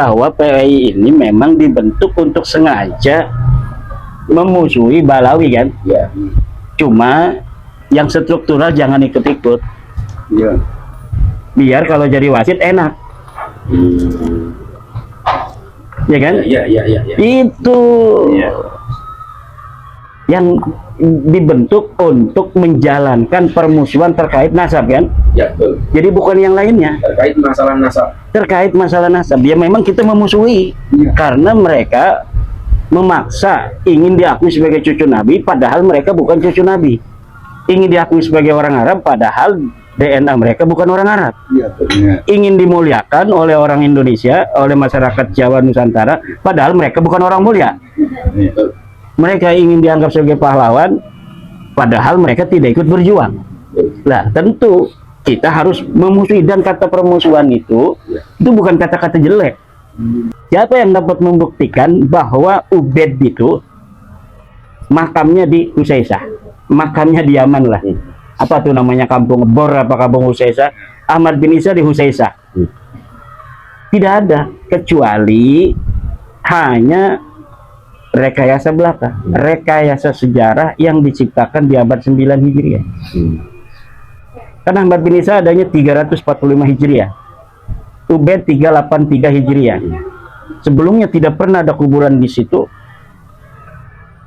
bahwa PWI ini memang dibentuk untuk sengaja memusuhi Balawi kan? Ya. Cuma yang struktural jangan ikut-ikut. Ya. Biar kalau jadi wasit enak. Ya kan? Ya. Itu yang dibentuk untuk menjalankan permusuhan terkait nasab kan? Ya, betul. Jadi bukan yang lainnya. Terkait masalah nasab. Terkait masalah nasab, dia memang kita memusuhi karena mereka memaksa ingin diakui sebagai cucu Nabi, padahal mereka bukan cucu Nabi. Ingin diakui sebagai orang Arab, padahal DNA mereka bukan orang Arab. Ya, betul. Ingin dimuliakan oleh orang Indonesia, oleh masyarakat Jawa Nusantara, padahal mereka bukan orang mulia. Betul. Mereka ingin dianggap sebagai pahlawan, padahal mereka tidak ikut berjuang. Nah, tentu kita harus memusuhi, dan kata permusuhan itu bukan kata-kata jelek. Siapa yang dapat membuktikan bahwa Ubaid itu makamnya di Husaisah, makamnya di Yaman lah. Apa tuh namanya, kampung Bor apa kampung Husaisah? Ahmad bin Isa di Husaisah. Tidak ada, kecuali hanya rekayasa belaka, rekayasa sejarah yang diciptakan di abad 9 Hijriah. Karena Ahmad bin Isa adanya 345 Hijriah, Ubaid 383 Hijriah. Sebelumnya tidak pernah ada kuburan di situ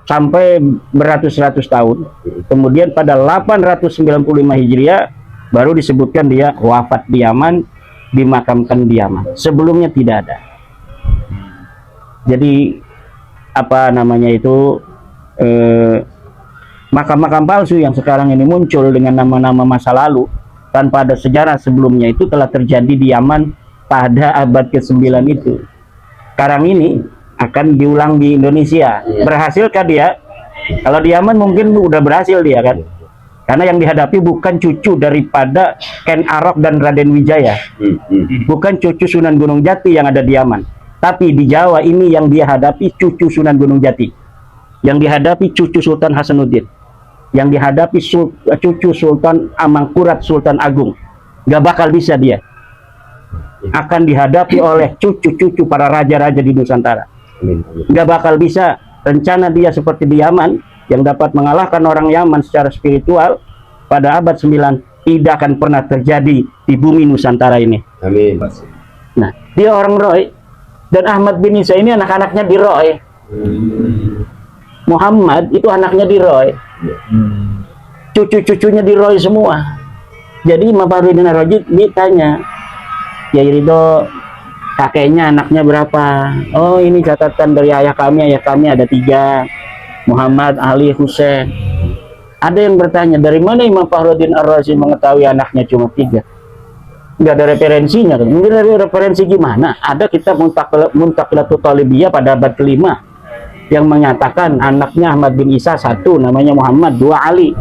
sampai beratus-ratus tahun. Kemudian pada 895 Hijriah baru disebutkan dia wafat di Yaman, dimakamkan di Yaman. Sebelumnya tidak ada. Jadi apa namanya itu, makam-makam palsu yang sekarang ini muncul dengan nama-nama masa lalu tanpa ada sejarah sebelumnya itu telah terjadi di Yaman pada abad ke-9 itu. Sekarang ini akan diulang di Indonesia. Berhasilkah dia? Kalau di Yaman mungkin udah berhasil dia kan, karena yang dihadapi bukan cucu daripada Ken Arok dan Raden Wijaya, bukan cucu Sunan Gunung Jati yang ada di Yaman, tapi di Jawa ini yang dia hadapi cucu Sunan Gunung Jati, yang dihadapi cucu Sultan Hasanuddin, yang dihadapi cucu Sultan Amangkurat, Sultan Agung. Gak bakal bisa dia. Akan dihadapi oleh cucu-cucu para raja-raja di Nusantara. Gak bakal bisa. Rencana dia seperti di Yaman, yang dapat mengalahkan orang Yaman secara spiritual pada abad 9, tidak akan pernah terjadi di bumi Nusantara ini. Amin. Nah, dia orang Roy, dan Ahmad bin Isa ini anak-anaknya di Roy. Muhammad itu anaknya di Roy. Cucu-cucunya di Roy semua. Jadi Imam Fakhruddin Ar-Razi ditanya, Kiai Ridho, kakeknya anaknya berapa? Oh, ini catatan dari ayah kami ada 3, Muhammad, Ali, Husain. Ada yang bertanya, dari mana Imam Fakhruddin Ar-Razi mengetahui anaknya cuma 3? Nggak ada referensinya. Mungkin dari referensi gimana? Ada kitab Muntaqilatul Talibiyah pada abad ke-5 yang menyatakan anaknya Ahmad bin Isa 1 namanya Muhammad, 2 Ali.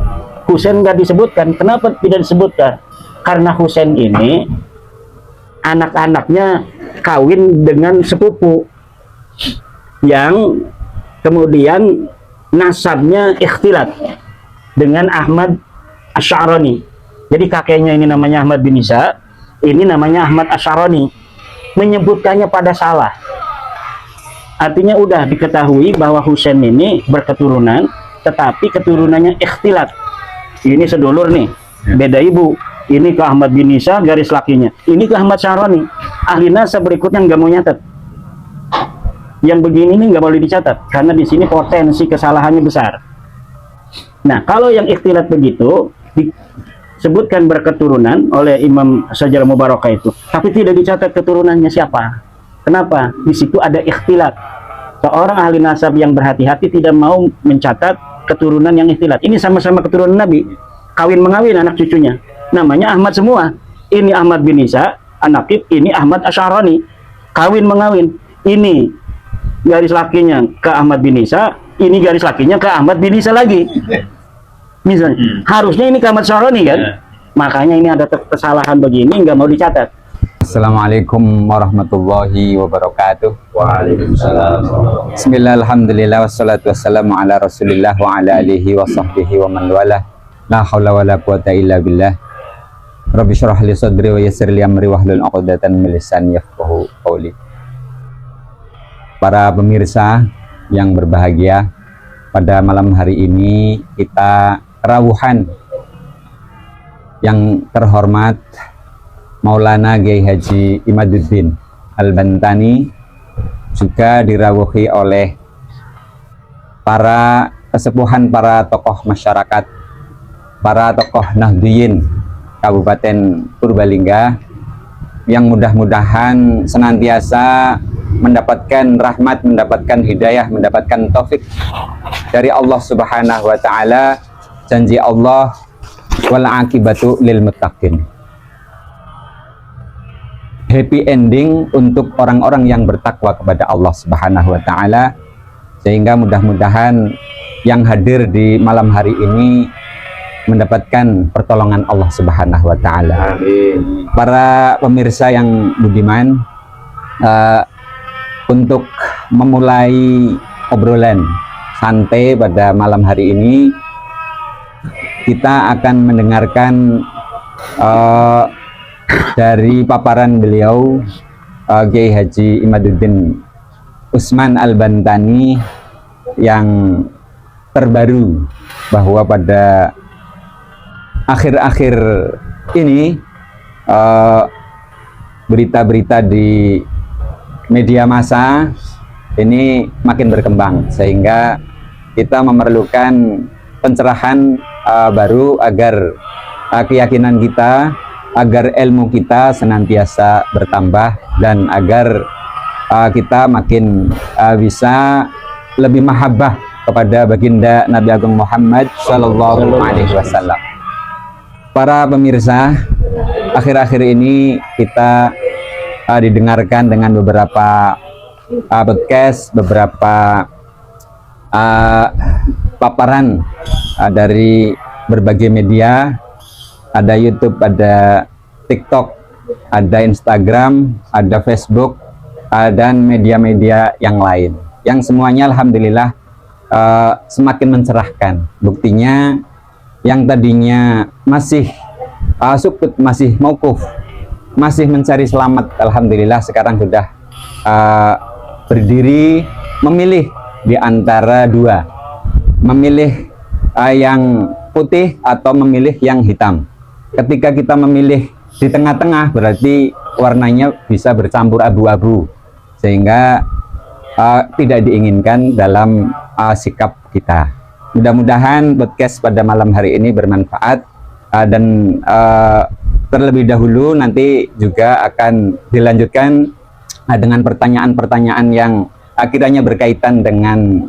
Husain nggak disebutkan. Kenapa tidak disebutkan? Karena Husain ini anak-anaknya kawin dengan sepupu yang kemudian nasabnya ikhtilat dengan Ahmad Asy'arani. Jadi kakeknya ini namanya Ahmad bin Isa, ini namanya Ahmad Asy'arani. Menyebutkannya pada salah. Artinya udah diketahui bahwa Husain ini berketurunan, tetapi keturunannya ikhtilat. Ini sedulur nih, beda ibu. Ini ke Ahmad bin Isa garis lakinya, ini ke Ahmad Syaroni. Ahli nasab berikutnya nggak mau nyatet. Yang begini ini nggak boleh dicatat karena di sini potensi kesalahannya besar. Nah, kalau yang ikhtilat begitu disebutkan berketurunan oleh Imam Sajarah Mubarakah itu, tapi tidak dicatat keturunannya siapa. Kenapa? Di situ ada ikhtilat. Seorang ahli nasab yang berhati-hati tidak mau mencatat keturunan yang ikhtilat. Ini sama-sama keturunan Nabi, kawin mengawin anak cucunya. Namanya Ahmad semua. Ini Ahmad bin Isa, An-Naqib, ini Ahmad Asy'arani. Kawin mengawin. Ini garis lakinya ke Ahmad bin Isa, ini garis lakinya ke Ahmad bin Isa lagi. Misalnya, harusnya ini ke Ahmad Asy'arani kan? Makanya ini ada kesalahan begini, nggak mau dicatat. Assalamualaikum warahmatullahi wabarakatuh. Waalaikumsalam. Bismillah, alhamdulillah, wassalatu wassalamu ala rasulillah wa ala alihi wa sahbihi wa man wala. La hawla wa la quwata illa billah. Rabbi syrah li sadri wa yassir li amri wahlul 'uqdatam min lisani yafqahu qawli. para pemirsa yang berbahagia, pada malam hari ini kita rawuhan yang terhormat Maulana Kiai Haji Imaduddin Al-Bantani, juga dirawuhi oleh para kesepuhan, para tokoh masyarakat, para tokoh Nahdliyin Kabupaten Purbalingga, yang mudah-mudahan senantiasa mendapatkan rahmat, mendapatkan hidayah, mendapatkan taufik dari Allah Subhanahu wa taala. Janji Allah, wal akibatu lil muttaqin. Happy ending untuk orang-orang yang bertakwa kepada Allah Subhanahu wa taala, sehingga mudah-mudahan yang hadir di malam hari ini mendapatkan pertolongan Allah Subhanahu wa taala. Amin. Para pemirsa yang budiman, untuk memulai obrolan santai pada malam hari ini, kita akan mendengarkan dari paparan beliau, Kiai Haji Imaduddin Usman Al-Bantani, yang terbaru bahwa pada akhir-akhir ini berita-berita di media massa ini makin berkembang, sehingga kita memerlukan pencerahan baru agar keyakinan kita, agar ilmu kita senantiasa bertambah, dan agar kita makin bisa lebih mahabbah kepada baginda Nabi Agung Muhammad Sallallahu Alaihi Wasallam. Para pemirsa, akhir-akhir ini kita didengarkan dengan beberapa podcast, beberapa paparan dari berbagai media. Ada YouTube, ada TikTok, ada Instagram, ada Facebook, dan media-media yang lain, yang semuanya alhamdulillah semakin mencerahkan. Buktinya yang tadinya masih sukut, masih mauquf, masih mencari selamat, alhamdulillah sekarang sudah berdiri, memilih di antara dua, memilih yang putih atau memilih yang hitam. Ketika kita memilih di tengah-tengah, berarti warnanya bisa bercampur abu-abu, sehingga tidak diinginkan dalam sikap kita. Mudah-mudahan podcast pada malam hari ini bermanfaat, dan terlebih dahulu nanti juga akan dilanjutkan dengan pertanyaan-pertanyaan yang akhirnya berkaitan dengan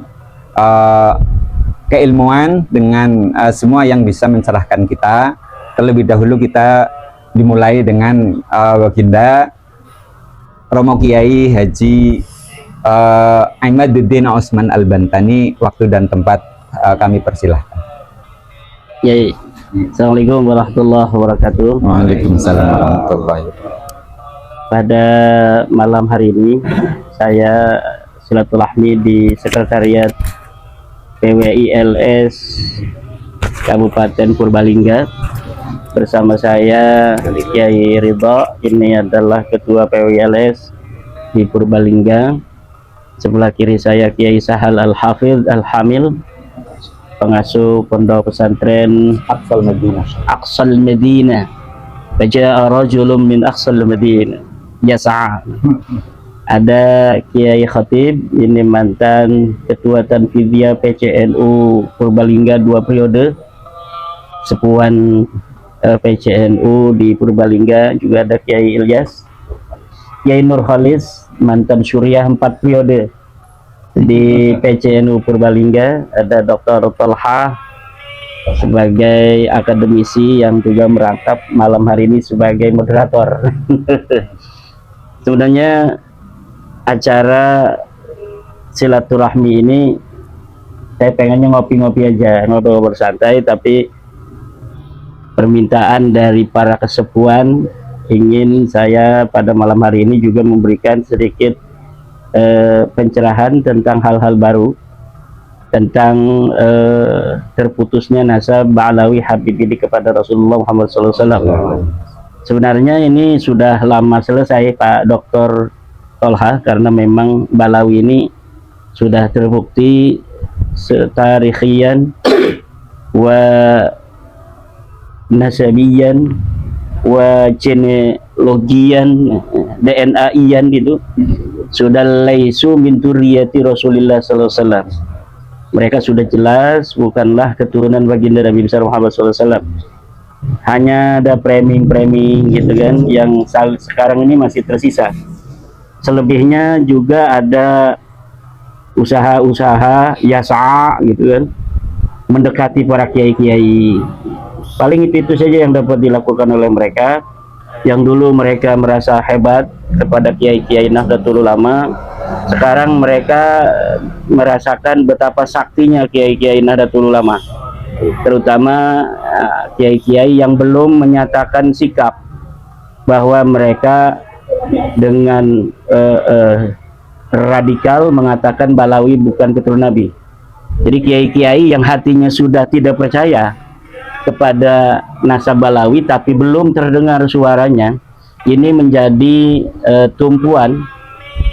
keilmuan, dengan semua yang bisa mencerahkan kita. Terlebih dahulu kita dimulai dengan baginda Romo Kiai Haji Imaduddin Usman Al-Bantani. Waktu dan tempat kami persilahkan. Yai. Assalamualaikum warahmatullahi wabarakatuh. Waalaikumsalam warahmatullahi wabarakatuh. Pada malam hari ini saya silaturahmi di Sekretariat PWILS Kabupaten Purbalingga. Bersama saya Kiai Ridho, ini adalah Ketua PWILS di Purbalingga. Sebelah kiri saya Kiai Sahal Al-Hafidh Al-Hamil, pengasuh pondok pesantren Aqsal Madinah. Faja'a rajulun min Aqsal Madinah yas'a. Ada Kiai Khatib, ini mantan Ketua Tanfidiyah PCNU Purbalingga 2 periode, sepuhan PCNU di Purbalingga. Juga ada Kiai Ilyas, Kiai Nur Khalis, mantan Syuriah 4 periode di PCNU Purbalingga. Ada Dr. Tolha sebagai akademisi yang juga merangkap malam hari ini sebagai moderator. Sebenarnya acara silaturahmi ini saya pengennya ngopi-ngopi aja, ngobrol bersantai, tapi permintaan dari para kesepuhan ingin saya pada malam hari ini juga memberikan sedikit pencerahan tentang hal-hal baru, tentang terputusnya nasab Ba'alawi Habib ini kepada Rasulullah Muhammad SAW. Sebenarnya ini sudah lama selesai, Pak Dr. Tolha, karena memang Balawi ini sudah terbukti setarikhian wa nasabiyan wa genealogian, DNA-ian itu sudah laisu min dzurriyyati Rasulillah sallallahu alaihi wasallam. Mereka sudah jelas bukanlah keturunan baginda Nabi besar Muhammad sallallahu alaihi wasallam. Hanya ada framing-framing gitu kan yang sekarang ini masih tersisa. Selebihnya juga ada usaha-usaha yasa gitu kan, mendekati para kiai-kiai. Paling itu saja yang dapat dilakukan oleh mereka. Yang dulu mereka merasa hebat kepada kiai-kiai Nahdlatul Ulama, sekarang mereka merasakan betapa saktinya kiai-kiai Nahdlatul Ulama, terutama kiai-kiai yang belum menyatakan sikap bahwa mereka dengan radikal mengatakan Balawi bukan keturunan Nabi. Jadi kiai-kiai yang hatinya sudah tidak percaya kepada nasab Balawi tapi belum terdengar suaranya, ini menjadi tumpuan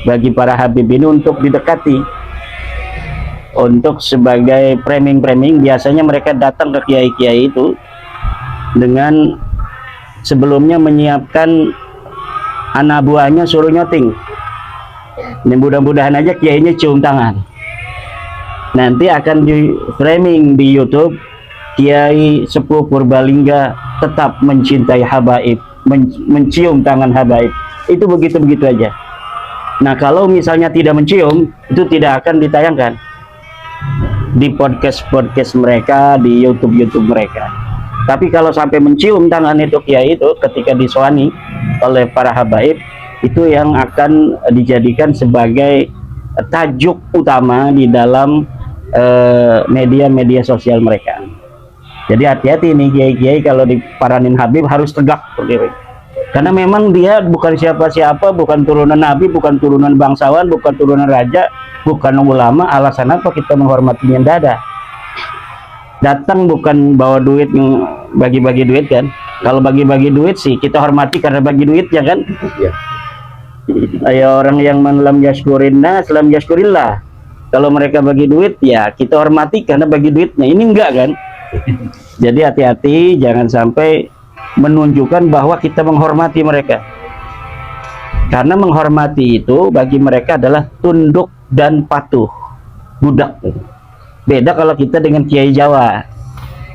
bagi para habib ini untuk didekati, untuk sebagai framing-framing. Biasanya mereka datang ke kiai-kiai itu dengan sebelumnya menyiapkan anak buahnya, suruh nyoting. Ini mudah-mudahan aja kiainya cium tangan. Nanti akan di framing di YouTube, Kiai Sepuh Purbalingga tetap mencintai habaib, mencium tangan habaib. Itu begitu-begitu aja. Nah, kalau misalnya tidak mencium, itu tidak akan ditayangkan di podcast-podcast mereka, di YouTube mereka. Tapi kalau sampai mencium tangan itu kiai itu ketika diswani oleh para habaib, itu yang akan dijadikan sebagai tajuk utama di dalam media-media sosial mereka. Jadi hati-hati nih kiai-kiai kalau diparanin habib harus tegak berdiri. Karena memang dia bukan siapa-siapa, bukan turunan nabi, bukan turunan bangsawan, bukan turunan raja, bukan ulama. Alasan apa kita menghormatinya? Tidak ada. Datang bukan bawa duit, bagi-bagi duit kan. Kalau bagi-bagi duit sih kita hormati karena bagi duitnya kan. Iya. Ayo orang yang lam yaskurinna, lam yaskurillah. Kalau mereka bagi duit ya kita hormati karena bagi duitnya. Ini enggak kan? Jadi hati-hati, jangan sampai menunjukkan bahwa kita menghormati mereka. Karena menghormati itu bagi mereka adalah tunduk dan patuh, budak. Beda kalau kita dengan kiai Jawa.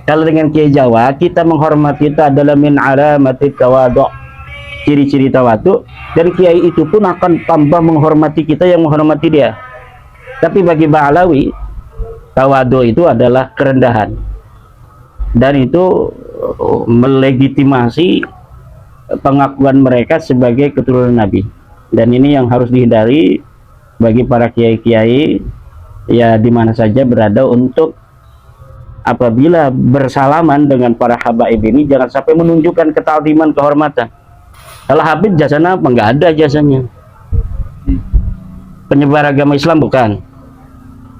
Kalau dengan kiai Jawa, kita menghormati itu adalah min alamati tawadhu, ciri-ciri tawadhu, dan kiai itu pun akan tambah menghormati kita yang menghormati dia. Tapi bagi Ba'alawi, tawadhu itu adalah kerendahan. Dan itu melegitimasi pengakuan mereka sebagai keturunan Nabi. Dan ini yang harus dihindari bagi para kiai-kiai ya di mana saja berada, untuk apabila bersalaman dengan para habaib ini jangan sampai menunjukkan ketakdiman, kehormatan. Kalau habib jasanya apa? Enggak ada jasanya. Penyebar agama Islam bukan.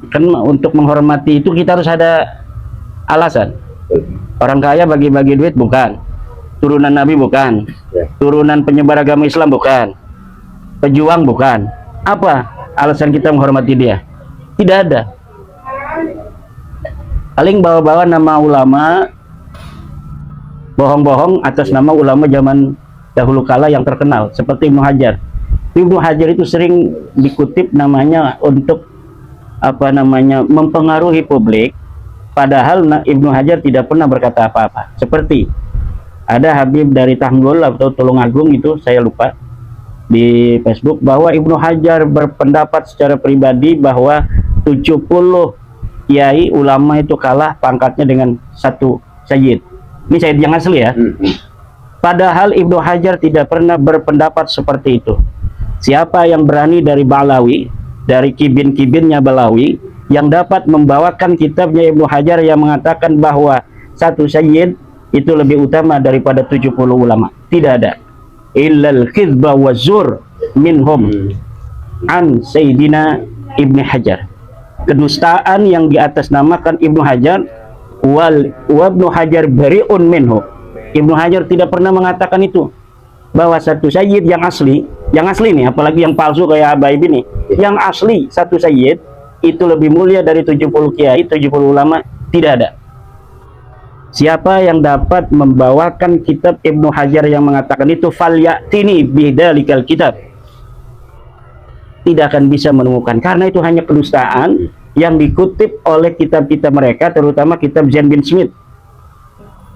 Kan untuk menghormati itu kita harus ada alasan. Orang kaya bagi-bagi duit bukan, turunan Nabi bukan, turunan penyebar agama Islam bukan, pejuang bukan. Apa alasan kita menghormati dia? Tidak ada. Paling bawa-bawa nama ulama, bohong-bohong atas nama ulama zaman dahulu kala yang terkenal seperti Ibnu Hajar. Ibnu Hajar itu sering dikutip namanya untuk mempengaruhi publik. Padahal Ibnu Hajar tidak pernah berkata apa-apa. Seperti ada habib dari Tanggul atau Tulungagung itu, saya lupa, di Facebook bahwa Ibnu Hajar berpendapat secara pribadi bahwa 70 kiai ulama itu kalah pangkatnya dengan satu sayyid. Ini sayyid yang asli ya. Padahal Ibnu Hajar tidak pernah berpendapat seperti itu. Siapa yang berani dari Balawi, dari kibin-kibinnya Balawi, yang dapat membawakan kitabnya Ibnu Hajar yang mengatakan bahwa satu sayyid itu lebih utama daripada 70 ulama? Tidak ada. Illal khidba wa zur minhum an Sayyidina Ibnu Hajar. Kedustaan yang di atas namakan Ibnu Hajar, wa Ibnu Hajar bari'un minhu. Ibnu Hajar tidak pernah mengatakan itu. bahwa satu sayyid yang asli nih, apalagi yang palsu kayak Abaib ini, yang asli satu sayyid itu lebih mulia dari 70 kiai, 70 ulama, tidak ada. Siapa yang dapat membawakan kitab Ibnu Hajar yang mengatakan itu, falyatini bidzalikal kitab, tidak akan bisa menemukan, karena itu hanya kedustaan yang dikutip oleh kitab-kitab mereka, terutama kitab Zain bin Smith,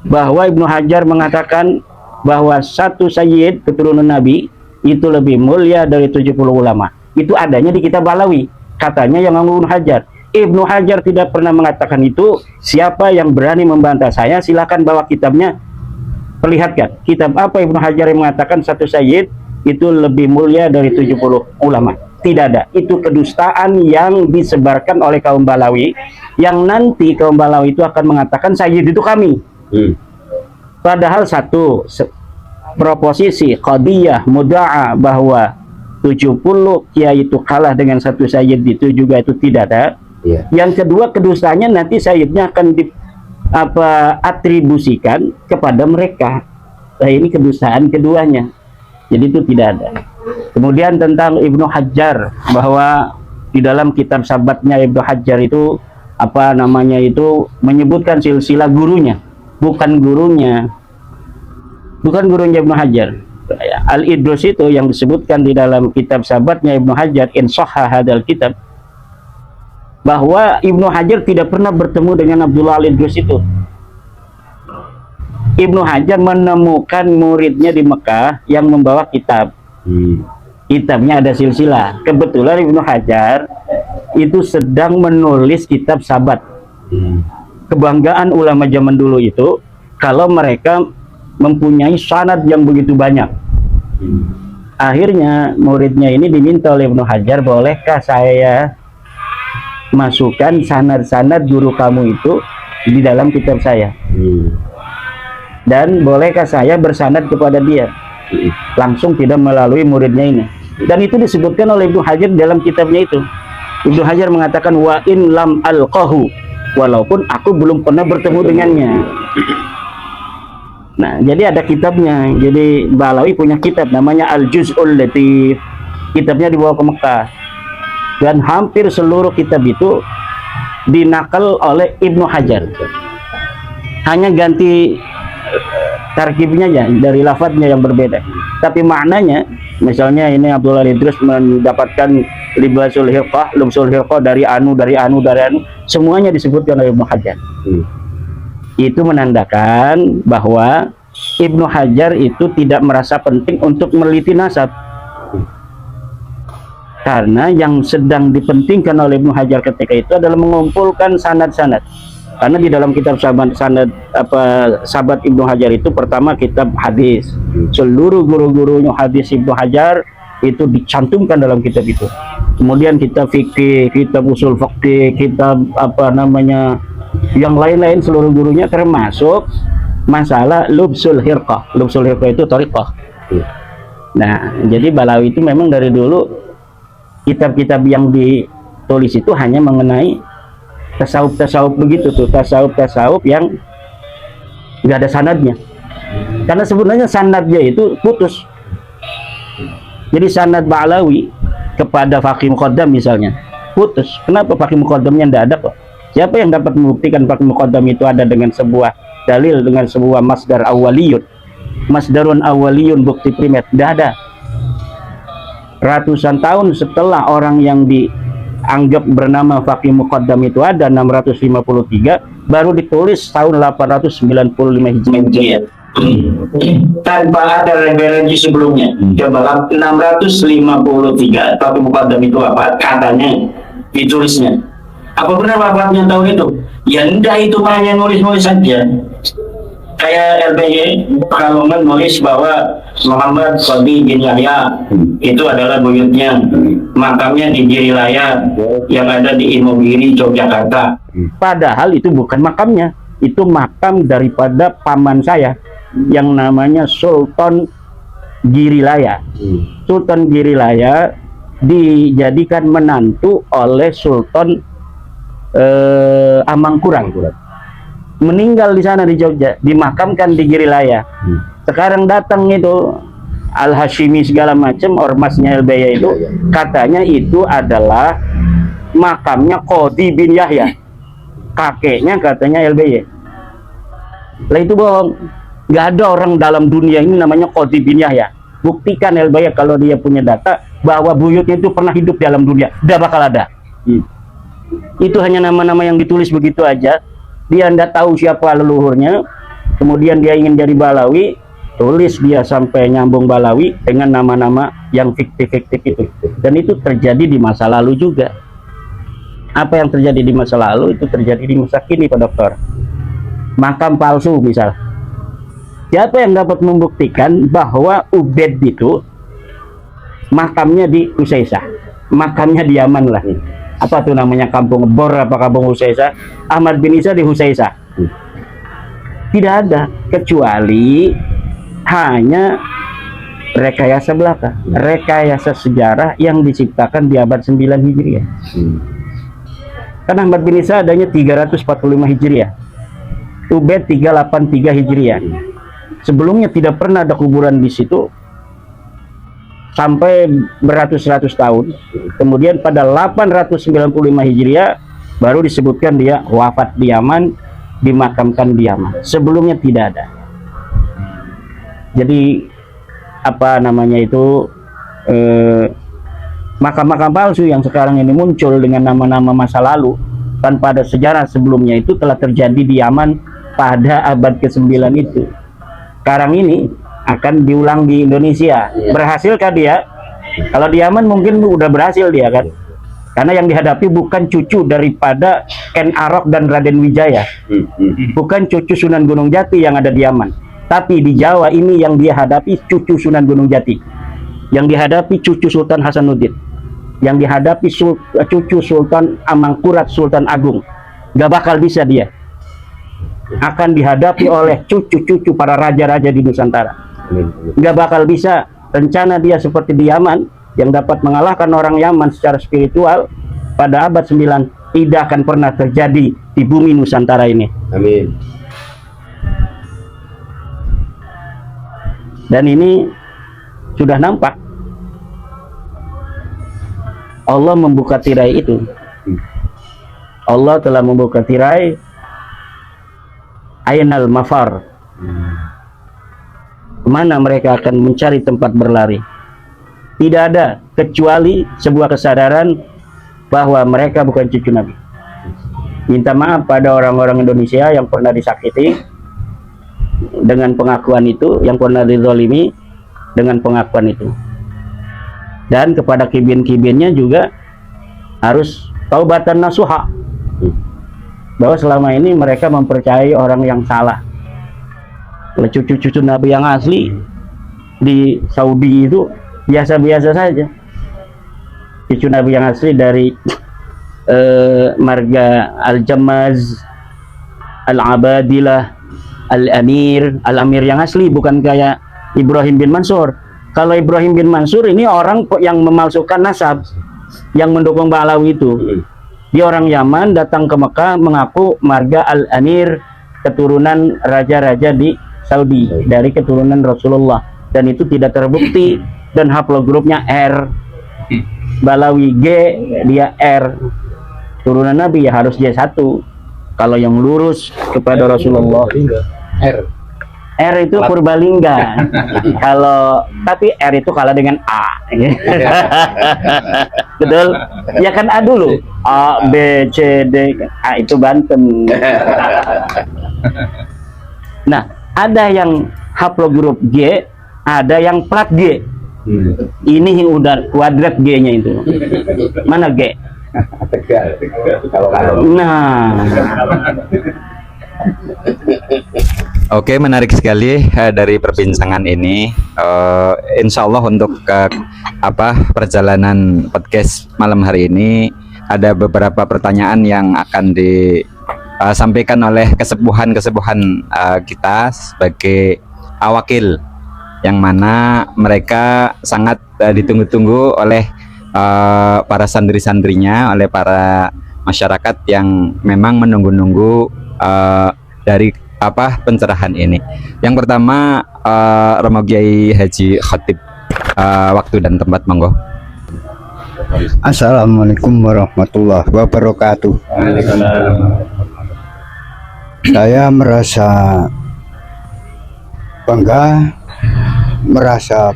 bahwa Ibnu Hajar mengatakan bahwa satu sayyid keturunan Nabi itu lebih mulia dari 70 ulama. Itu adanya di kitab Balawi, katanya yang Ibnu Hajar. Ibnu Hajar tidak pernah mengatakan itu. Siapa yang berani membantah saya, silakan bawa kitabnya, perlihatkan kitab apa Ibnu Hajar yang mengatakan satu sayyid itu lebih mulia dari 70 ulama. Tidak ada. Itu kedustaan yang disebarkan oleh kaum Balawi, yang nanti kaum Balawi itu akan mengatakan sayyid itu kami. Padahal satu proposisi qadiyah muda'a bahwa 70 kiai itu kalah dengan satu sayyid itu juga itu tidak ada. Yang kedua, kedustanya nanti sayyidnya akan atribusikan kepada mereka. Nah, ini kedustaan keduanya. Jadi itu tidak ada. Kemudian tentang Ibnu Hajar, bahwa di dalam kitab sabatnya Ibnu Hajar itu menyebutkan silsilah gurunya, bukan gurunya Ibnu Hajar. Al-Idrus itu yang disebutkan di dalam kitab sabatnya Ibnu Hajar, in sahha hadal kitab, bahwa Ibnu Hajar tidak pernah bertemu dengan Abdullah Al-Idrus itu. Ibnu Hajar menemukan muridnya di Mekah yang membawa kitab. Kitabnya ada silsilah. Kebetulan Ibnu Hajar itu sedang menulis kitab sabat. Kebanggaan ulama zaman dulu itu kalau mereka mempunyai sanad yang begitu banyak. Akhirnya muridnya ini diminta oleh Ibnu Hajar, bolehkah saya masukkan sanad-sanad guru kamu itu di dalam kitab saya, dan bolehkah saya bersanad kepada dia, langsung tidak melalui muridnya ini. Dan itu disebutkan oleh Ibnu Hajar dalam kitabnya itu. Ibnu Hajar mengatakan, wa in lam alqahu, walaupun aku belum pernah bertemu dengannya. Nah, jadi ada kitabnya. Jadi Balawi punya kitab namanya Al-Juz'ul Latif. Kitabnya dibawa ke Mekah. Dan hampir seluruh kitab itu dinakal oleh Ibnu Hajar. Hanya ganti tarkibnya aja, dari lafadznya yang berbeda. Tapi maknanya, misalnya ini Abdullah Idrus mendapatkan libasul hirqah, lumsul hirqah dari anu, semuanya disebutkan oleh Ibnu Hajar. Itu menandakan bahwa Ibnu Hajar itu tidak merasa penting untuk meneliti nasab. Karena yang sedang dipentingkan oleh Ibnu Hajar ketika itu adalah mengumpulkan sanad-sanad. Karena di dalam kitab sabat Ibnu Hajar itu pertama kitab hadis. Seluruh guru-gurunya hadis Ibnu Hajar itu dicantumkan dalam kitab itu. Kemudian kitab fikih, kitab usul fikih, kitab yang lain-lain seluruh gurunya, termasuk masalah lubsul hirqah. Lubsul hirqah itu thariqah. Nah, jadi Balawi itu memang dari dulu kitab-kitab yang ditulis itu hanya mengenai tasawuf begitu tuh, tasawuf yang nggak ada sanadnya. Karena sebenarnya sanadnya itu putus. Jadi sanad Balawi kepada Faqih Muqaddam misalnya putus. Kenapa Faqih Muqaddamnya nggak ada kok? Siapa yang dapat membuktikan Faqih Muqaddam itu ada dengan sebuah dalil, dengan sebuah masdar awaliyun, masdarun awaliyun, bukti primer? Nggak ada. Ratusan tahun setelah orang yang dianggap bernama Faqih Muqaddam itu ada, 653, baru ditulis tahun 895 Hijriah. Tanpa ada referensi sebelumnya. Coba 653 Faqih Muqaddam itu apa? Katanya ditulisnya. Apa benar wafatnya tahun itu? Ya enggak, itu hanya nulis-nulis saja. Kayak LBY kalau menulis bahwa Muhammad Qadi bin Yahya itu adalah buyutnya, makamnya di Girilaya yang ada di Imogiri, Yogyakarta. Padahal itu bukan makamnya, itu makam daripada paman saya yang namanya Sultan Girilaya. Sultan Girilaya dijadikan menantu oleh Sultan Amangkurat. Meninggal di sana di Jogja, dimakamkan di Girilaya. Sekarang datang itu Al-Hashimi segala macam, ormasnya LBY itu katanya itu adalah makamnya Qadi bin Yahya, kakeknya katanya LBY. Lah itu bohong, nggak ada orang dalam dunia ini namanya Qadi bin Yahya. Buktikan LBY kalau dia punya data bahwa buyutnya itu pernah hidup di alam dunia, udah bakal ada. Itu hanya nama-nama yang ditulis begitu aja. Dia tidak tahu siapa leluhurnya, kemudian dia ingin jadi Balawi, tulis dia sampai nyambung Balawi dengan nama-nama yang fiktif-fiktif itu. Dan itu terjadi di masa lalu juga. Apa yang terjadi di masa lalu itu terjadi di masa kini, Pak Dokter. Makam palsu misal. Siapa yang dapat membuktikan bahwa Ubed itu makamnya di Usaisah, makamnya di Yaman lah. Apa tuh namanya, kampung Bor apa kampung Usaisah? Ahmad bin Isa di Usaisah. Tidak ada, kecuali hanya rekayasa belaka, rekayasa sejarah yang diciptakan di abad 9 Hijriah. Karena Ahmad bin Isa adanya 345 Hijriah, Ubed 383 Hijriah. Sebelumnya tidak pernah ada kuburan di situ sampai beratus-ratus tahun. Kemudian pada 895 Hijriah baru disebutkan dia wafat di Yaman, dimakamkan di Yaman. Sebelumnya tidak ada. Jadi apa namanya itu, makam-makam palsu yang sekarang ini muncul dengan nama-nama masa lalu tanpa ada sejarah sebelumnya itu telah terjadi di Yaman pada abad ke-9 itu. Sekarang ini akan diulang di Indonesia. Berhasilkah dia? Kalau di Yaman mungkin udah berhasil dia kan, karena yang dihadapi bukan cucu daripada Ken Arok dan Raden Wijaya, bukan cucu Sunan Gunung Jati yang ada di Yaman, tapi di Jawa ini yang dia hadapi cucu Sunan Gunung Jati, yang dihadapi cucu Sultan Hasanuddin, yang dihadapi cucu Sultan Amangkurat, Sultan Agung. Gak bakal bisa dia, akan dihadapi oleh cucu-cucu para raja-raja di Nusantara. Nggak bakal bisa. Rencana dia seperti di Yaman yang dapat mengalahkan orang Yaman secara spiritual pada abad 9 tidak akan pernah terjadi di bumi Nusantara ini. Amin. Dan ini sudah nampak. Allah membuka tirai itu. Allah telah membuka tirai Ainal Mafar. Kemana mereka akan mencari tempat berlari? Tidak ada kecuali sebuah kesadaran bahwa mereka bukan cucu Nabi. Minta maaf pada orang-orang Indonesia yang pernah disakiti dengan pengakuan itu, yang pernah dizalimi dengan pengakuan itu. Dan kepada kibin-kibinnya juga harus taubatan nasuha, bahwa selama ini mereka mempercayai orang yang salah. Cucu-cucu Nabi yang asli di Saudi itu biasa-biasa saja. Cucu Nabi yang asli dari marga Al-Jammaz, Al-Abadilah, Al-Amir. Al-Amir yang asli, bukan kayak Ibrahim bin Mansur. Kalau Ibrahim bin Mansur ini orang yang memalsukan nasab, yang mendukung Balawi itu. Dia orang Yaman, datang ke Mekah mengaku marga Al-Amir, keturunan raja-raja di Saudi, dari keturunan Rasulullah, dan itu tidak terbukti. Dan haplogrupnya R, Balawi G, dia R, turunan Nabi ya harus J1 kalau yang lurus kepada Rasulullah. R itu Purbalingga. Kalau tapi R itu kalah dengan A. Betul? Ya kan A dulu. A, B, C, D. A itu Banten. Nah, ada yang haplogrup G, ada yang plat G. Ini yang udah kuadrat G-nya itu. Mana G? Nah. Oke, menarik sekali dari perbincangan ini. Insya Allah untuk perjalanan podcast malam hari ini ada beberapa pertanyaan yang akan disampaikan oleh kesepuhan-kesepuhan kita sebagai awakil, yang mana mereka sangat ditunggu-tunggu oleh para santri-santrinya, oleh para masyarakat yang memang menunggu-nunggu dari apa pencerahan ini. Yang pertama Romo Kiai Haji Khatib, waktu dan tempat monggo. Assalamualaikum warahmatullahi wabarakatuh. Saya merasa bangga, merasa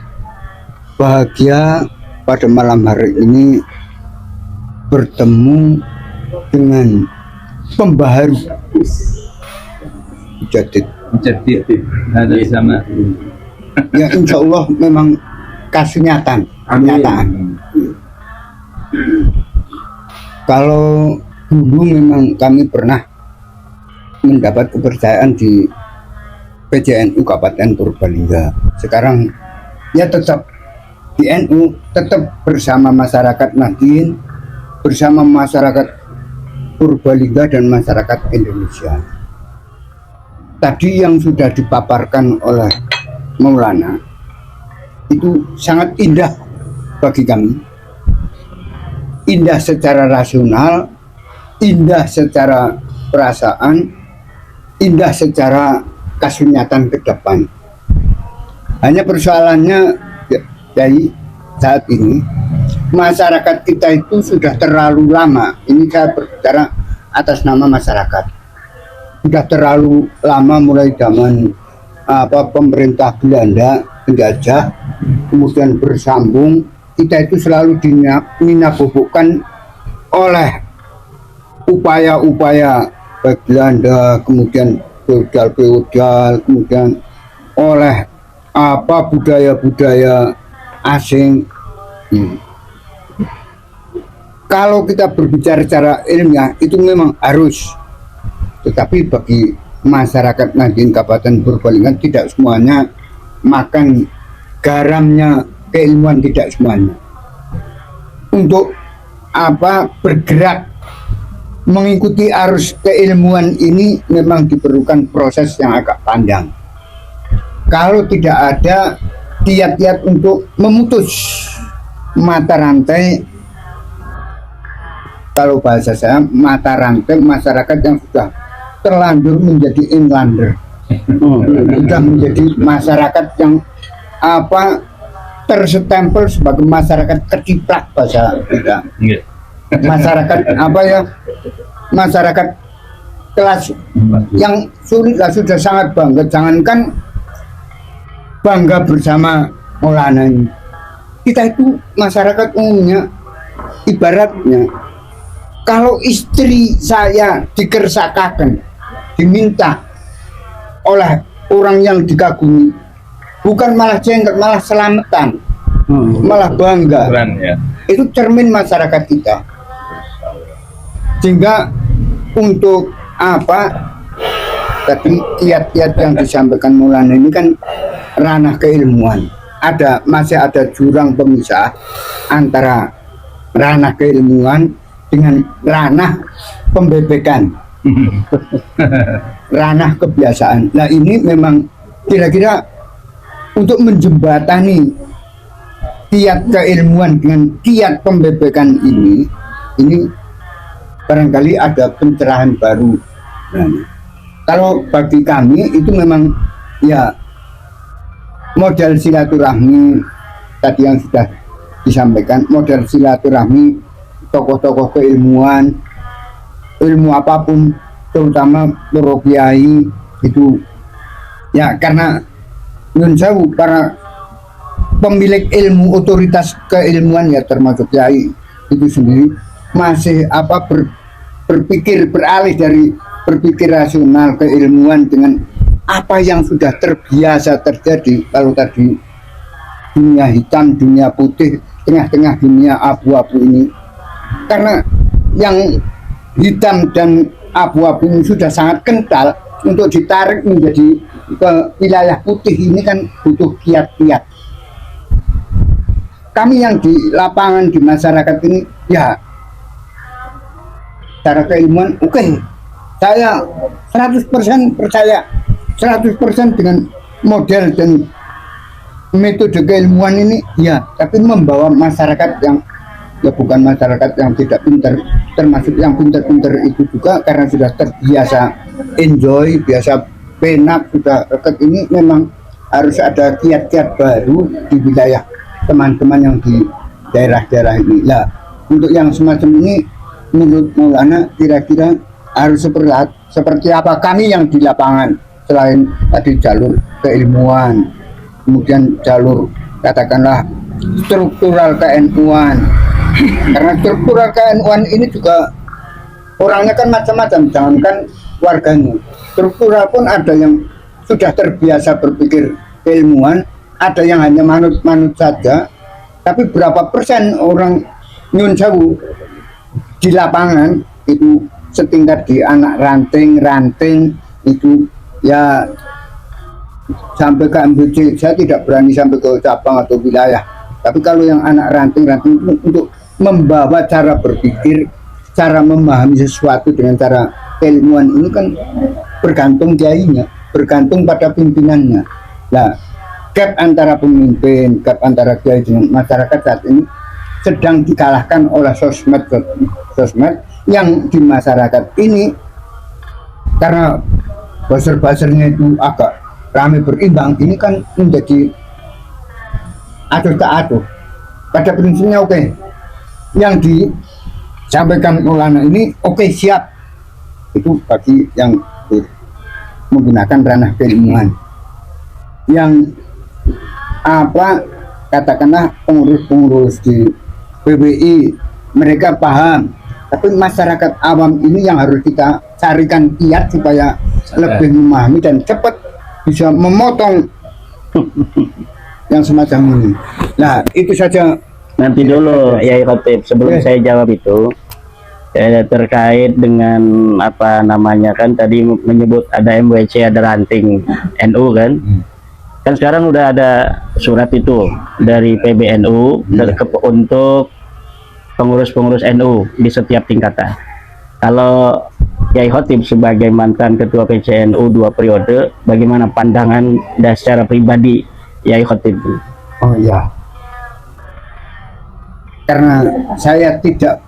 bahagia pada malam hari ini bertemu dengan pembaharu Mujaddid. Ada sama. Ya insya Allah memang kenyataan. Kalau dulu memang kami pernah mendapat kepercayaan di PJNU Kabupaten Purbalingga. Sekarang ya tetap di NU, tetap bersama masyarakat Nahdien, bersama masyarakat Purbalingga dan masyarakat Indonesia. Tadi yang sudah dipaparkan oleh Maulana itu sangat indah bagi kami. Indah secara rasional, indah secara perasaan, indah secara kasunyatan ke depan. Hanya persoalannya dari saat ini masyarakat kita itu sudah terlalu lama. Ini saya berbicara atas nama masyarakat. Sudah terlalu lama mulai zaman pemerintah Belanda penjajah, kemudian bersambung. Kita itu selalu dinabubukkan oleh upaya-upaya baik Belanda, kemudian feodal, kemudian oleh budaya-budaya asing. Kalau kita berbicara secara ilmiah itu memang harus, tetapi bagi masyarakat Nahdien Kabupaten Purbalingga tidak semuanya makan garamnya keilmuan, tidak semuanya. Untuk bergerak mengikuti arus keilmuan ini memang diperlukan proses yang agak panjang. Kalau tidak ada kiat-kiat untuk memutus mata rantai, kalau bahasa saya mata rantai masyarakat yang sudah terlanjur menjadi inlander, sudah menjadi masyarakat yang terstempel sebagai masyarakat keciplak bahasa kita. Masyarakat masyarakat kelas yang sulit lah, sudah sangat bangga. Jangankan bangga bersama Maulana ini, kita itu masyarakat umumnya ibaratnya kalau istri saya dikersakakan, diminta oleh orang yang dikagumi, bukan malah jengkel, malah selamatan, malah bangga. Keren, ya. Itu cermin masyarakat kita. Sehingga untuk tadi kiat-kiat yang disampaikan Maulana ini kan ranah keilmuan. Masih ada jurang pemisah antara ranah keilmuan dengan ranah pembebekan, ranah kebiasaan. Nah ini memang kira-kira untuk menjembatani kiat keilmuan dengan kiat pembebekan ini barangkali ada pencerahan baru. Nah, kalau bagi kami itu memang ya model silaturahmi tadi yang sudah disampaikan, model silaturahmi tokoh-tokoh keilmuan, ilmu apapun, terutama para kiai itu ya, karena Nun Sewu, para pemilik ilmu, otoritas keilmuan ya termasuk kiai itu sendiri masih berpikir beralih dari berpikir rasional keilmuan dengan apa yang sudah terbiasa terjadi. Kalau tadi dunia hitam, dunia putih, tengah-tengah dunia abu-abu ini, karena yang hitam dan abu-abu ini sudah sangat kental, untuk ditarik menjadi ke wilayah putih ini kan butuh kiat-kiat. Kami yang di lapangan, di masyarakat ini ya cara keilmuan saya 100% percaya, 100% dengan model dan metode keilmuan ini ya, tapi membawa masyarakat yang ya bukan masyarakat yang tidak pintar, termasuk yang pintar-pintar itu juga karena sudah terbiasa enjoy, biasa Penak, sudah dekat, ini memang harus ada kiat-kiat baru di wilayah teman-teman yang di daerah-daerah ini. Lah, untuk yang semacam ini menurut Maulana kira-kira harus seperti apa kami yang di lapangan, selain tadi jalur keilmuan, kemudian jalur katakanlah struktural ke-NU-an. Karena struktural ke-NU-an ini juga orangnya kan macam-macam, jangankan warganya. Struktural pun ada yang sudah terbiasa berpikir keilmuan, ada yang hanya manut-manut saja. Tapi berapa persen orang nyun sewu di lapangan itu setingkat di anak ranting itu ya sampai ke MBC. Saya tidak berani sampai ke cabang atau wilayah. Tapi kalau yang anak ranting untuk membawa cara berpikir, cara memahami sesuatu dengan cara keilmuan ini kan bergantung kiainya, bergantung pada pimpinannya. Nah, gap antara pemimpin, gap antara kiai dengan masyarakat saat ini sedang dikalahkan oleh sosmed yang di masyarakat ini karena buzzer-buzzernya itu agak ramai berimbang, ini kan menjadi aduh ke aduh. Pada prinsipnya oke. Yang disampaikan Maulana ini oke, siap. Itu bagi yang menggunakan ranah keilmuan. Yang apa katakanlah pengurus di PBI mereka paham, tapi masyarakat awam ini yang harus kita carikan kiat supaya lebih memahami dan cepat bisa memotong yang semacam ini. Nah, itu saja. Nanti dulu Yai Khotib, sebelum saya jawab itu terkait dengan apa namanya, kan tadi menyebut ada MWC, ada ranting NU kan. Kan sekarang udah ada surat itu dari PBNU untuk pengurus-pengurus NU di setiap tingkatan. Kalau Yai Khotib sebagai mantan ketua PCNU 2 periode, bagaimana pandangan dan secara pribadi Yai Khotib? Oh ya, karena saya tidak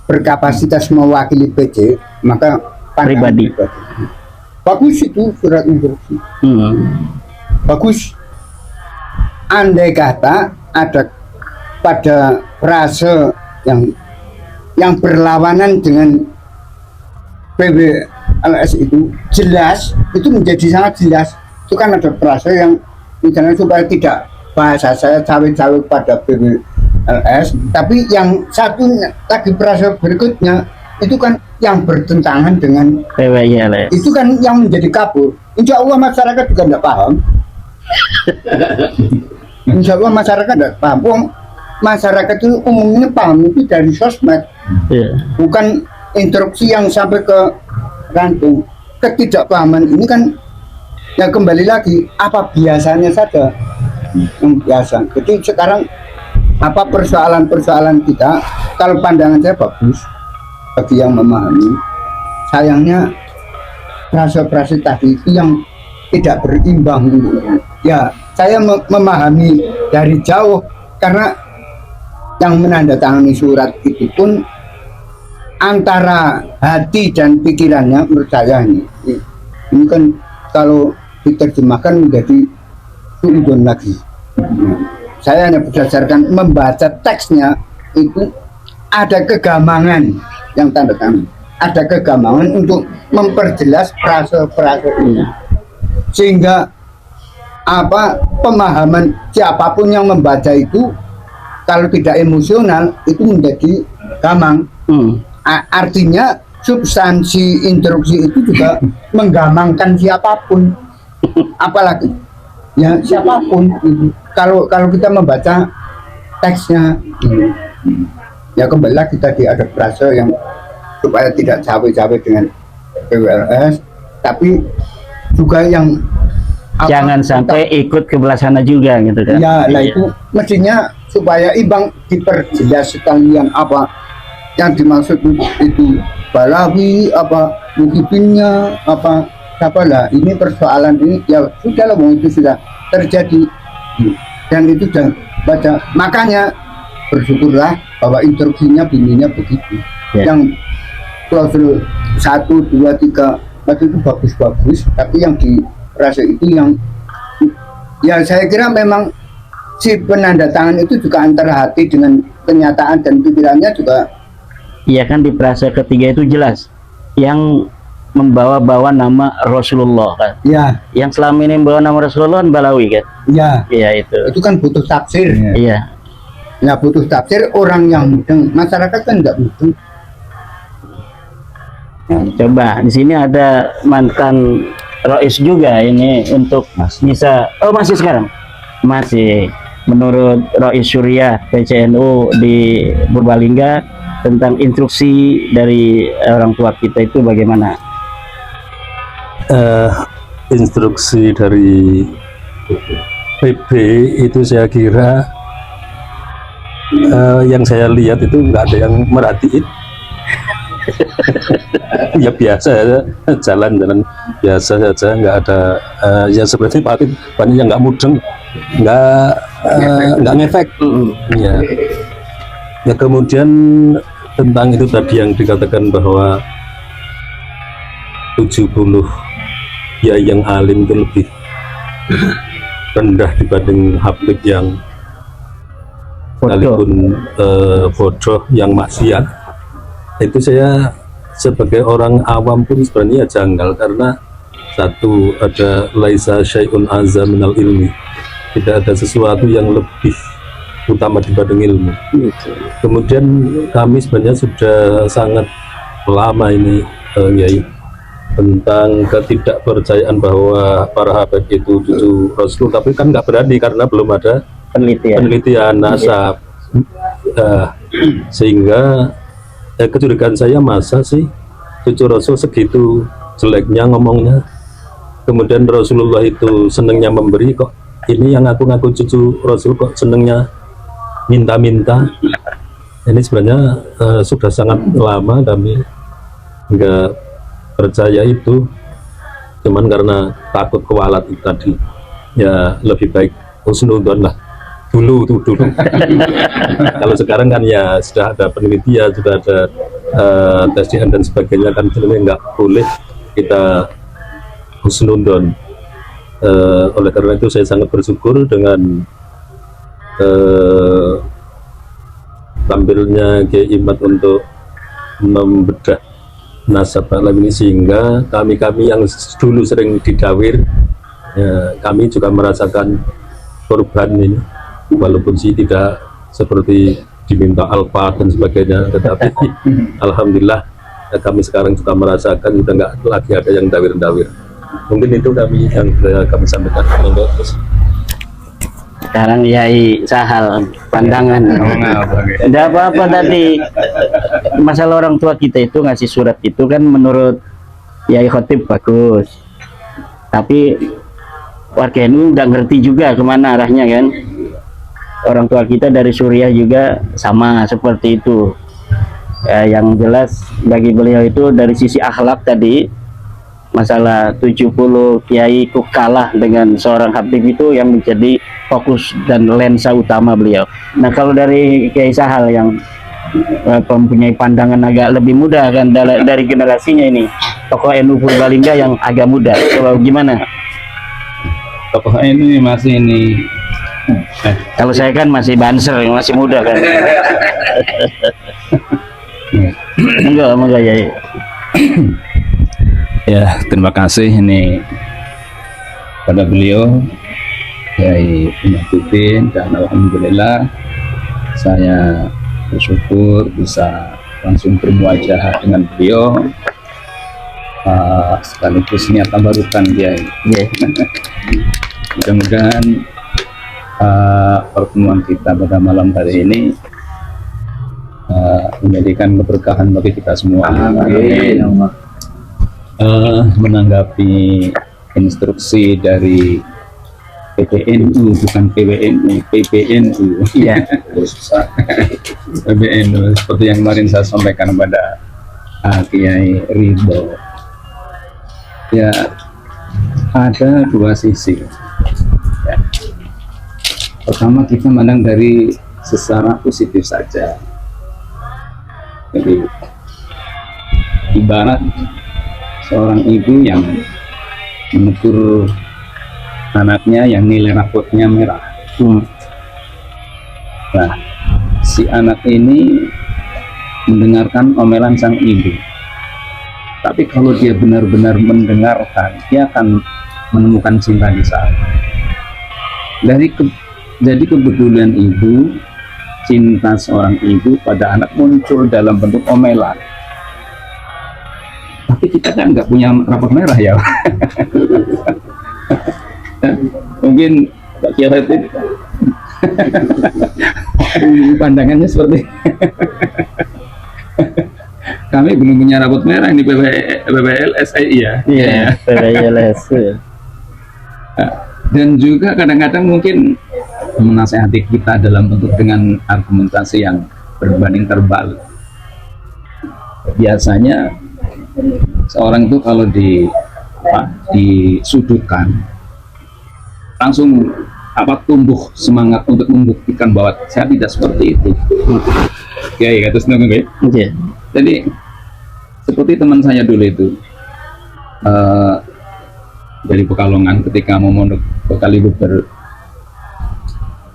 berkapasitas mewakili PC, maka Pribadi. bagus itu surat instruksi. Bagus. Andai kata ada pada frase yang berlawanan dengan PBLS itu jelas, itu menjadi sangat jelas. Itu kan ada frase yang misalnya supaya tidak bahasa saya cawe-cawe pada PBLS, tapi yang satu lagi frase berikutnya itu kan yang bertentangan dengan PWILS. itu kan yang menjadi kabur. Insya Allah masyarakat juga tidak paham. Insya Allah masyarakat tidak paham. Masyarakat itu umumnya paham itu dari sosmed, bukan instruksi yang sampai ke ranting. Ketidakpahaman ini kan ya kembali lagi apa biasanya saja yang biasa. Jadi sekarang apa persoalan-persoalan kita, kalau pandangan saya bagus bagi yang memahami. Sayangnya frase-frase tadi itu yang tidak berimbang. Ya, saya memahami dari jauh karena yang menandatangani surat itu pun antara hati dan pikirannya menurut saya ini kan kalau diterjemahkan menjadi suudon lagi. Saya hanya berdasarkan membaca teksnya itu ada kegamangan yang tanda tangan, ada kegamangan untuk memperjelas frase-frase ini sehingga apa pemahaman siapapun yang membaca itu kalau tidak emosional itu menjadi gamang. Artinya substansi instruksi itu juga menggamangkan siapapun, apalagi ya siapapun itu. Kalau kita membaca teksnya ya kembali lagi tadi ada frase yang supaya tidak cawe-cawe dengan PWLS, tapi juga yang jangan sampai ikut ke belah sana juga gitu kan. Ya, lah itu mestinya supaya imbang diperjelas sekalian apa yang dimaksud itu Balawi, apa Muhibinnya, apa siapa lah. Ini persoalan ini ya sudah lah, itu sudah terjadi dan itu sudah baca. Makanya bersyukurlah bahwa instruksinya bunyinya begitu. Yang klausul 1, 2, 3, waktu itu bagus-bagus, tapi yang dirasa itu yang ya saya kira memang si penanda tangan itu juga antara hati dengan kenyataan dan pikirannya juga. Iya kan, di frase ketiga itu jelas yang membawa-bawa nama Rasulullah kan. Ya, Yang selama ini membawa nama Rasulullah kan Balawi kan. ya, Iya itu. itu kan butuh tafsir. Iya. Ya butuh tafsir, orang yang mudeng, masyarakat kan nggak mudeng. Nah, coba di sini ada mantan Rois juga ini untuk bisa. Oh masih sekarang? Masih. Menurut Rois Surya PCNU di Purbalingga tentang instruksi dari orang tua kita itu bagaimana? Instruksi dari PB itu saya kira yang saya lihat itu nggak ada yang merhatiin. Ya biasa ya, jalan-jalan biasa saja, nggak ada ya seperti Pak Atip, banyak yang nggak mudeng, nggak ngefek. Ya. Ya kemudian tentang itu tadi yang dikatakan bahwa 70 ya yang alim itu lebih rendah dibanding habib yang sekalipun bodoh yang maksiat. Itu saya sebagai orang awam pun sebenarnya janggal, karena satu, ada laisa syai'un azza minal ilmi, tidak ada sesuatu yang lebih utama dibanding ilmu. Kemudian kami sebenarnya sudah sangat lama ini Yai, tentang ketidakpercayaan bahwa para habib itu cucu Rasul, tapi kan nggak berani karena belum ada penelitian nasab. Sehingga kecurigaan saya, masa sih cucu Rasul segitu jeleknya ngomongnya, kemudian Rasulullah itu senengnya memberi, kok ini yang ngaku-ngaku cucu Rasul kok senengnya minta-minta. Ini sebenarnya sudah sangat lama kami nggak percaya itu, cuman karena takut kewalat itu tadi, ya lebih baik husnudon lah dulu. Kalau sekarang kan ya sudah ada penelitian, sudah ada tes DNA dan sebagainya, kan sebenarnya nggak boleh kita husnudon. Oleh karena itu saya sangat bersyukur dengan tampilnya Kiai Imad untuk membedah nasab alam ini, sehingga kami yang dulu sering didawir, ya, kami juga merasakan korban ini, walaupun sih tidak seperti diminta alfa dan sebagainya, tetapi alhamdulillah kami sekarang juga merasakan sudah nggak lagi ada yang dawir-dawir. Mungkin itu yang kami sampaikan. Sekarang Yai Sahal pandangan. Tidak apa-apa tadi, masalah orang tua kita itu ngasih surat itu kan menurut Yai Khotib bagus, tapi warga NU nggak ngerti juga kemana arahnya kan. Orang tua kita dari Suriah juga sama seperti itu. Yang jelas bagi beliau itu dari sisi akhlak tadi, masalah 70 kiai ku kalah dengan seorang habib itu yang menjadi fokus dan lensa utama beliau. Nah kalau dari Kiai Sahal yang mempunyai pandangan agak lebih muda kan dari generasinya ini, tokoh NU Purbalingga yang agak muda, coba gimana? Tokoh ini masih ini. Kalau saya kan masih banser, masih muda kan. enggak ya. Ya, terima kasih ini pada beliau Kiai Imaduddin, dan alhamdulillah saya bersyukur bisa langsung bermuajahah dengan beliau, sekaligus niat tabarukan Kiai. Mudah-mudahan pertemuan kita pada malam hari ini menjadikan keberkahan bagi kita semua. Amin. Menanggapi instruksi dari PPNU, bukan PWNU, PPNU. Iya. PPNU seperti yang kemarin saya sampaikan kepada Kiai Ridho. Ya, ada dua sisi. Ya. Pertama, kita memandang dari secara positif saja. Jadi ibarat seorang ibu yang menegur anaknya yang nilai rapotnya merah. Nah, si anak ini mendengarkan omelan sang ibu. Tapi kalau dia benar-benar mendengarkan, dia akan menemukan cinta di sana. Jadi kepedulian ibu, cinta seorang ibu pada anak muncul dalam bentuk omelan. Tapi kita kan nggak punya rapor merah ya. Mungkin Pak Kiai Khatib pandangannya seperti kami belum punya rapot merah ini PPLSI ya. Iya, PPLS. Dan juga kadang-kadang mungkin menasehati kita dalam bentuk dengan argumentasi yang berbanding terbalik. Biasanya seorang itu kalau disudutkan langsung tumbuh semangat untuk membuktikan bahwa saya tidak seperti itu. Ya, terus nunggu ya. Iya. Jadi seperti teman saya dulu itu dari Pekalongan ketika mau mondok ke Kalibuber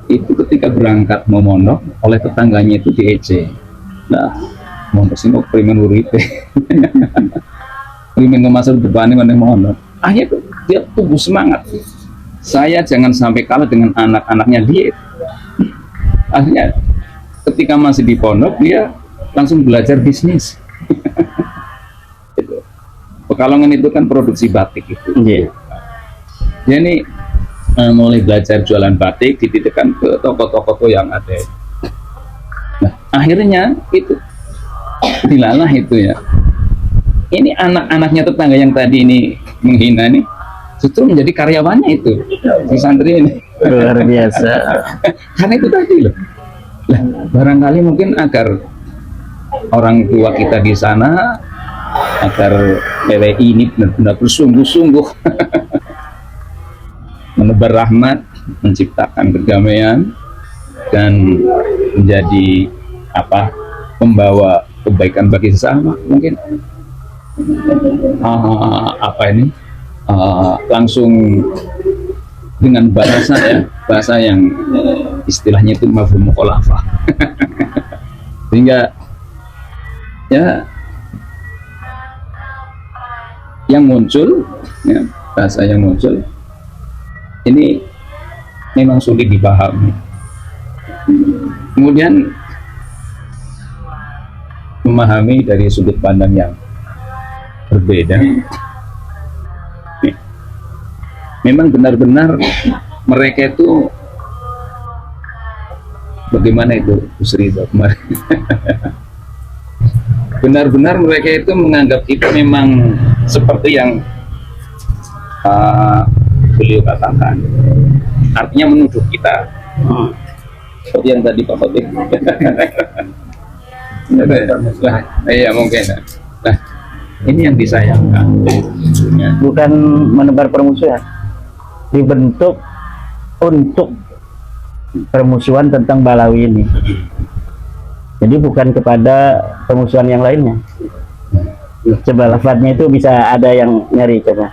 itu, ketika berangkat mau mondok oleh tetangganya itu diejek. Nah, mondok sini kok primen urite. Primen masa depan ini mondok. Akhirnya dia tumbuh semangat. Saya jangan sampai kalah dengan anak-anaknya dia. Akhirnya ketika masih di pondok dia langsung belajar bisnis. Pekalongan itu kan produksi batik itu. Iya. Jadi mulai belajar jualan batik, dititipkan ke toko-toko yang ada. Nah, akhirnya itu dilalah itu ya. Ini anak-anaknya tetangga yang tadi ini menghina nih, justru menjadi karyawannya itu di santri ini. Luar biasa. Karena itu tadi loh. Lah, barangkali mungkin agar orang tua kita di sana, agar PWI ini benar-benar bersungguh-sungguh menebar rahmat, menciptakan kedamaian, dan menjadi pembawa kebaikan bagi sesama. Mungkin langsung dengan bahasa yang istilahnya itu mafhum mukhalafah. Sehingga ya yang muncul ya, bahasa yang muncul ini memang sulit dipahami. Kemudian memahami dari sudut pandang yang berbeda. Memang benar-benar mereka itu bagaimana itu Usri itu kemarin. Benar-benar mereka itu menganggap kita memang seperti yang beliau katakan, artinya menuduh kita seperti yang tadi Pak Khotib. Iya mungkin. Nah, ini yang disayangkan. Bukan menebar permusuhan, dibentuk untuk permusuhan tentang Balawi ini. Jadi bukan kepada permusuhan yang lainnya. Coba lafadznya itu bisa ada yang nyari coba.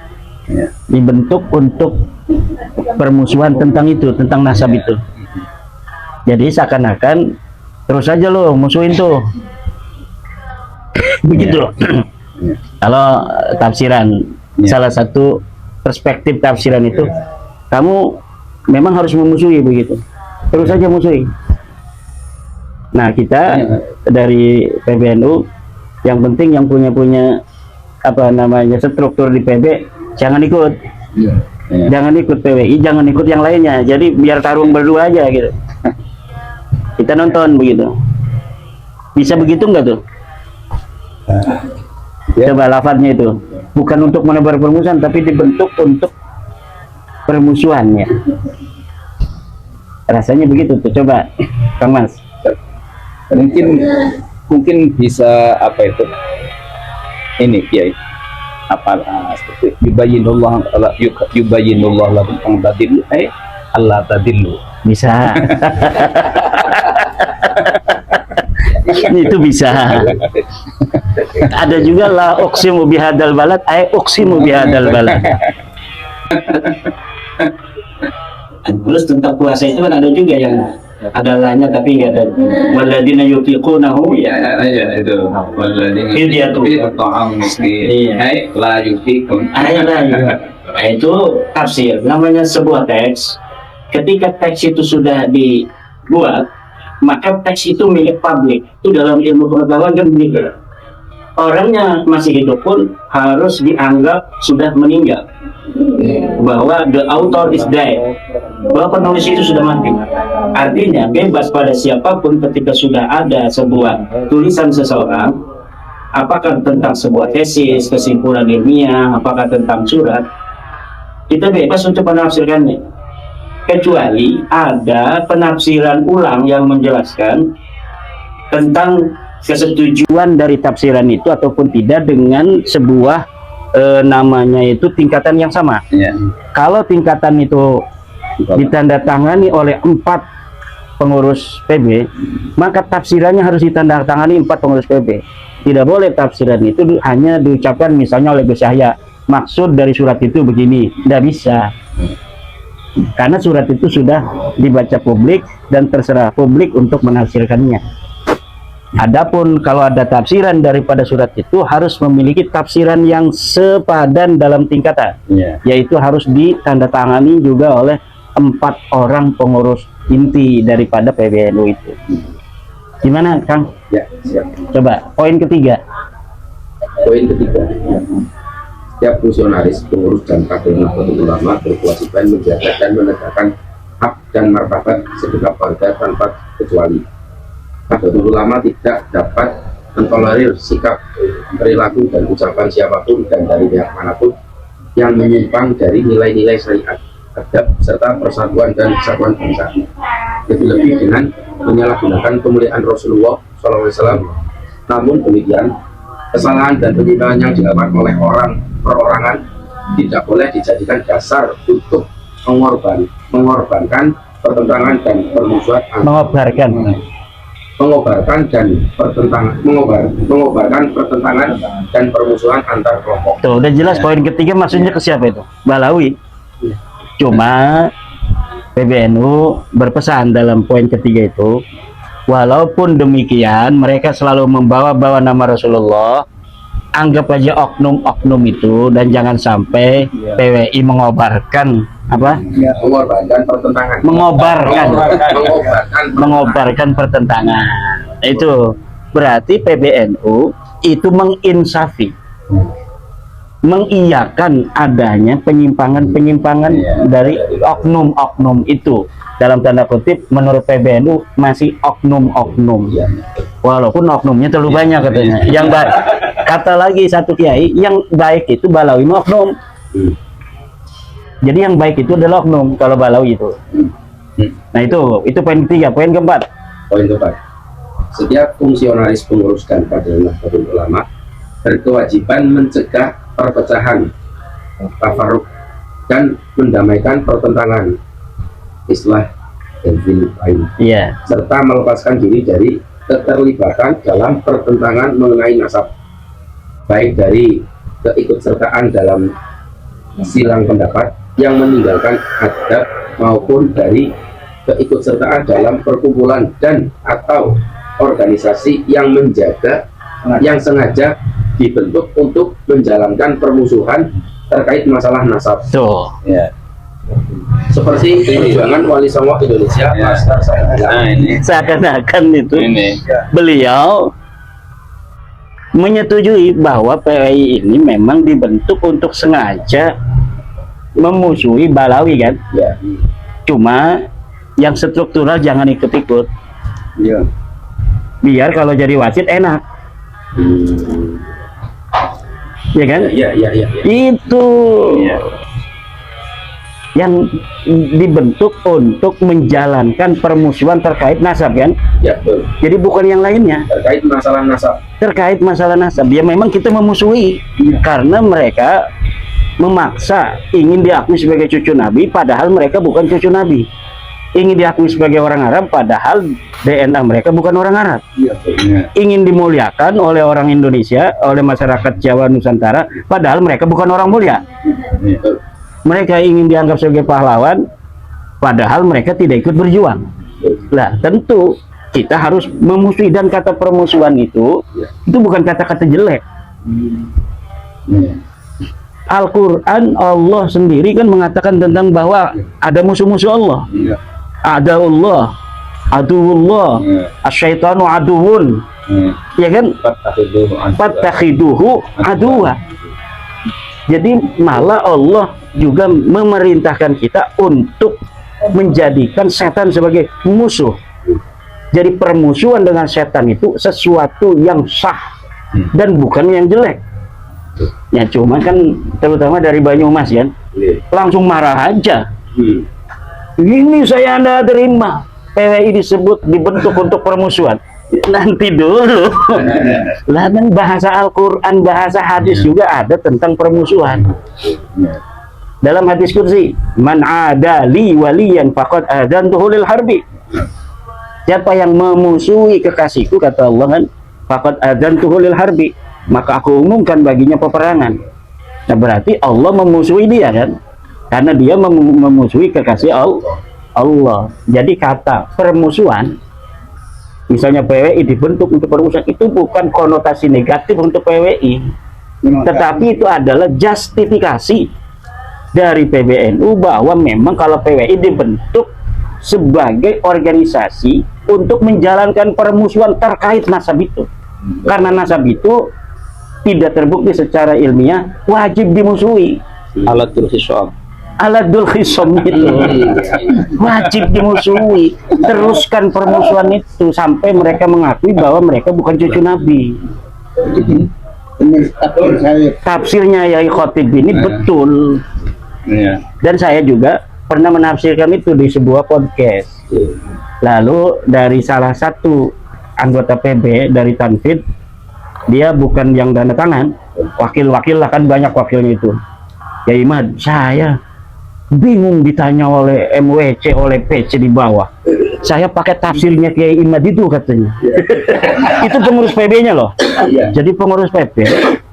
Dibentuk untuk permusuhan tentang itu, tentang nasab itu. Jadi seakan-akan terus aja lo musuhin tuh. Begitu loh. Kalau tafsiran, salah satu perspektif tafsiran itu, kamu memang harus memusuhi begitu. Terus aja musuhi. Nah, kita dari PBNU yang penting yang punya struktur di PB jangan ikut. Jangan ikut PWI, jangan ikut yang lainnya. Jadi biar tarung berdua aja gitu. Kita nonton begitu. Bisa begitu enggak tuh? Coba lafadznya itu. Bukan untuk menebar permusuhan, tapi dibentuk untuk permusuhan ya. Rasanya begitu tuh. Coba, Kang Mas. Mungkin bisa ini Kiai seperti yubayyinullah lakum an tadillu Allah tadillu. Bisa. Itu bisa. Ada juga la uqsimu bihadzal balad, ay uqsimu bihadzal balad. Terus tentang puasa itu kan ada juga yang ada lainnya tapi nggak ada. Walladzina yutiqunahu Ya, itu. Fidyatun. Ta'am miskin. Iya. Hai, la yufikum. Nah, itu tafsir. Namanya sebuah teks. Ketika teks itu sudah dibuat, maka teks itu milik publik. Itu dalam ilmu pengetahuan kan begitu. Orangnya masih hidup pun harus dianggap sudah meninggal, bahwa the author is dead, bahwa penulis itu sudah mati. Artinya bebas pada siapapun ketika sudah ada sebuah tulisan seseorang, apakah tentang sebuah tesis, kesimpulan ilmiah, apakah tentang surat, kita bebas untuk menafsirkannya, kecuali ada penafsiran ulang yang menjelaskan tentang kesetujuan dari tafsiran itu ataupun tidak dengan sebuah namanya itu tingkatan yang sama. Ya. Kalau tingkatan itu ditandatangani oleh 4 pengurus PB, maka tafsirannya harus ditandatangani 4 pengurus PB. Tidak boleh tafsiran itu hanya diucapkan misalnya oleh Gus Yahya, maksud dari surat itu begini, tidak bisa. Karena surat itu sudah dibaca publik dan terserah publik untuk menafsirkannya. Adapun kalau ada tafsiran daripada surat itu harus memiliki tafsiran yang sepadan dalam tingkatan, yaitu harus ditandatangani juga oleh 4 orang pengurus inti daripada PBNU itu. Gimana, Kang? Ya, siap. Coba poin ketiga. Poin ketiga, setiap fungsionaris, pengurus dan kader Nahdlatul Ulama berkewajiban menjaga dan menegakkan hak dan martabat segenap warga tanpa kecuali. Nahdlatul Ulama tidak dapat mentolerir sikap, perilaku dan ucapan siapapun dan dari pihak manapun yang menyimpang dari nilai-nilai syariat, adab serta persatuan dan kesatuan bangsa. Lebih-lebih dengan menyalahgunakan kemuliaan Rasulullah SAW. Namun demikian, kesalahan dan penyimpangan yang dilakukan oleh orang perorangan tidak boleh dijadikan dasar untuk mengorbankan pertentangan dan permusuhan mengobarkan pertentangan dan permusuhan antar kelompok. Tuh, udah jelas poin ketiga maksudnya ke siapa itu? Balawi. Cuma PBNU berpesan dalam poin ketiga itu, walaupun demikian mereka selalu membawa-bawa nama Rasulullah, anggap aja oknum-oknum itu dan jangan sampai PWI mengobarkan apa? Mengorbankan pertentangan. Mengobarkan pertentangan. Itu berarti PBNU itu menginsafi, mengiyakan adanya penyimpangan-penyimpangan dari oknum-oknum itu. Dalam tanda kutip, menurut PBNU masih oknum-oknum, walaupun oknumnya terlalu banyak katanya. Yang baik, kata lagi satu kiai, yang baik itu Balawi oknum. Jadi yang baik itu adalah oknum kalau Balawi itu. Nah itu poin ketiga. Poin keempat. Poin keempat, setiap fungsionaris, pengurus dan kader Nahdlatul Ulama berkewajiban mencegah perpecahan, tafarruq dan mendamaikan pertentangan, islah dan filain, serta melepaskan diri dari keterlibatan dalam pertentangan mengenai nasab, baik dari keikutsertaan dalam silang pendapat yang meninggalkan adab maupun dari keikutsertaan dalam perkumpulan dan atau organisasi yang sengaja dibentuk untuk menjalankan permusuhan terkait masalah nasab. Tuh. Seperti perjuangan Wali Songo Indonesia, Master Seakan-akan itu beliau menyetujui bahwa PWI ini memang dibentuk untuk sengaja memusuhi Balawi kan? Cuma yang struktural jangan ikut-ikut. Biar kalau jadi wasit enak. Ya kan? Itu yang dibentuk untuk menjalankan permusuhan terkait nasab kan? Jadi bukan yang lainnya. Terkait masalah nasab. Ya memang kita memusuhi karena mereka memaksa ingin diakui sebagai cucu Nabi, padahal mereka bukan cucu Nabi. ingin diakui sebagai orang Arab padahal DNA mereka bukan orang Arab. Iya. Ingin dimuliakan oleh orang Indonesia, oleh masyarakat Jawa Nusantara padahal mereka bukan orang mulia. Mereka ingin dianggap sebagai pahlawan padahal mereka tidak ikut berjuang. Lah tentu kita harus memusuhi, dan kata permusuhan itu bukan kata-kata jelek. Al-Quran Allah sendiri kan mengatakan tentang bahwa ada musuh-musuh Allah. Ada Allah, aduwullah, asyaitanu aduwun, ya kan? Fattakhiduhu aduwa. Jadi malah Allah juga memerintahkan kita untuk menjadikan setan sebagai musuh. Jadi permusuhan dengan setan itu sesuatu yang sah dan bukan yang jelek. Ya cuma kan terutama dari Banyumas kan langsung marah aja. Ini saya anda terima PWI disebut dibentuk untuk permusuhan. Nanti dulu. Lah dan bahasa Al-Quran, bahasa hadis juga ada tentang permusuhan. Dalam hadis kursi, man ada li waliyan faqad adantuhu lil harbi. Siapa yang memusuhi kekasihku, kata Allah kan, faqad adantuhu lil harbi, maka aku umumkan baginya peperangan. Nah berarti Allah memusuhi dia kan, karena dia memusuhi kekasih Allah. Jadi kata permusuhan, misalnya PWI dibentuk untuk permusuhan, itu bukan konotasi negatif untuk PWI, tetapi itu adalah justifikasi dari PBNU bahwa memang kalau PWI dibentuk sebagai organisasi untuk menjalankan permusuhan terkait nasab itu, karena nasab itu tidak terbukti secara ilmiah, wajib dimusuhi. Alatul hisab. Aladul khisam itu wajib dimusuhi. Teruskan permusuhan itu sampai mereka mengakui bahwa mereka bukan cucu Nabi. Tafsirnya Yai Khotib ini betul. Dan saya juga pernah menafsirkan itu di sebuah podcast. Lalu dari salah satu anggota PB dari Tanfid, dia bukan yang tanda tangan, wakil-wakil lah, kan banyak wakilnya itu. Ya Imad, saya bingung ditanya oleh MWC, oleh PC di bawah. Saya pakai tafsirnya Kiai Imad itu katanya. Itu pengurus PB-nya loh. Jadi pengurus PB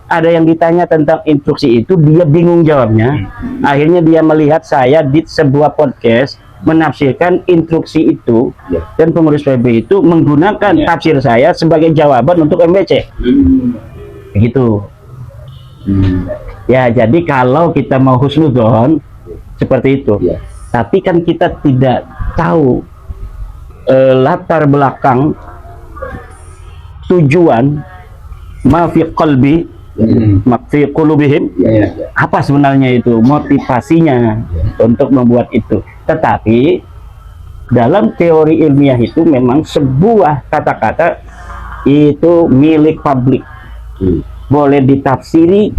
ada yang ditanya tentang instruksi itu, dia bingung jawabnya. Akhirnya dia melihat saya di sebuah podcast menafsirkan instruksi itu, dan pengurus PB itu menggunakan tafsir saya sebagai jawaban untuk MWC. Begitu. Ya, jadi kalau kita mau husnudzon seperti itu, tapi kan kita tidak tahu latar belakang, tujuan, ma fi qalbi, ma fi qulubihim, apa sebenarnya itu motivasinya untuk membuat itu. Tetapi dalam teori ilmiah itu memang sebuah kata-kata itu milik publik, boleh ditafsiri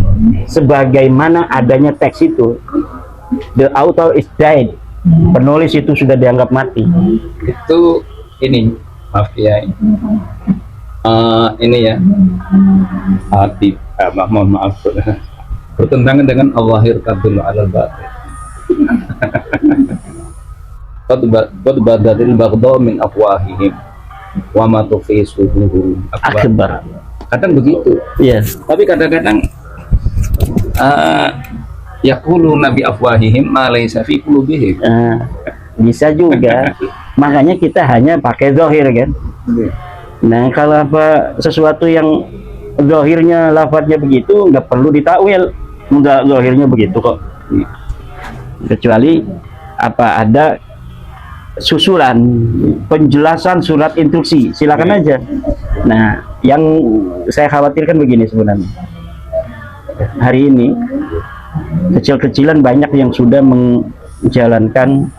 sebagaimana adanya teks itu. The author is dead, penulis itu sudah dianggap mati. Itu ini, maaf ya, ini ya, hati, mohon maaf, bertentangan dengan al-zahir kadul alal batin. Qad badatil baghdha min afwahihim wa ma tufi suduhum akbar. Kadang begitu. Yes. Tapi kadang-kadang yaqulu nabi afwahihim ma laysa fi qulubihim. Bisa juga. Makanya kita hanya pakai zahir kan. Nah, kalau apa sesuatu yang zahirnya lafadznya begitu, nggak perlu ditakwil. Enggak, zahirnya begitu kok. Kecuali apa ada susulan penjelasan surat instruksi, silakan aja. Nah, yang saya khawatirkan begini sebenarnya. Hari ini kecil-kecilan banyak yang sudah menjalankan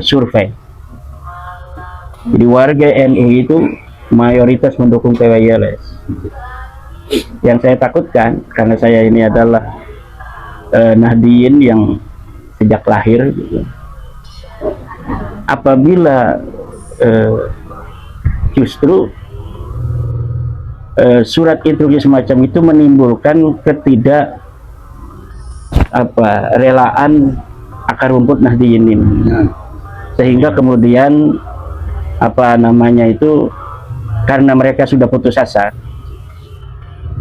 survei. Jadi warga NU itu mayoritas mendukung PWILS. Yang saya takutkan, karena saya ini adalah Nahdiyin yang sejak lahir gitu. Apabila justru surat instruksi semacam itu menimbulkan relaan akar rumput Nahdiyin ini. sehingga kemudian apa namanya itu, karena mereka sudah putus asa,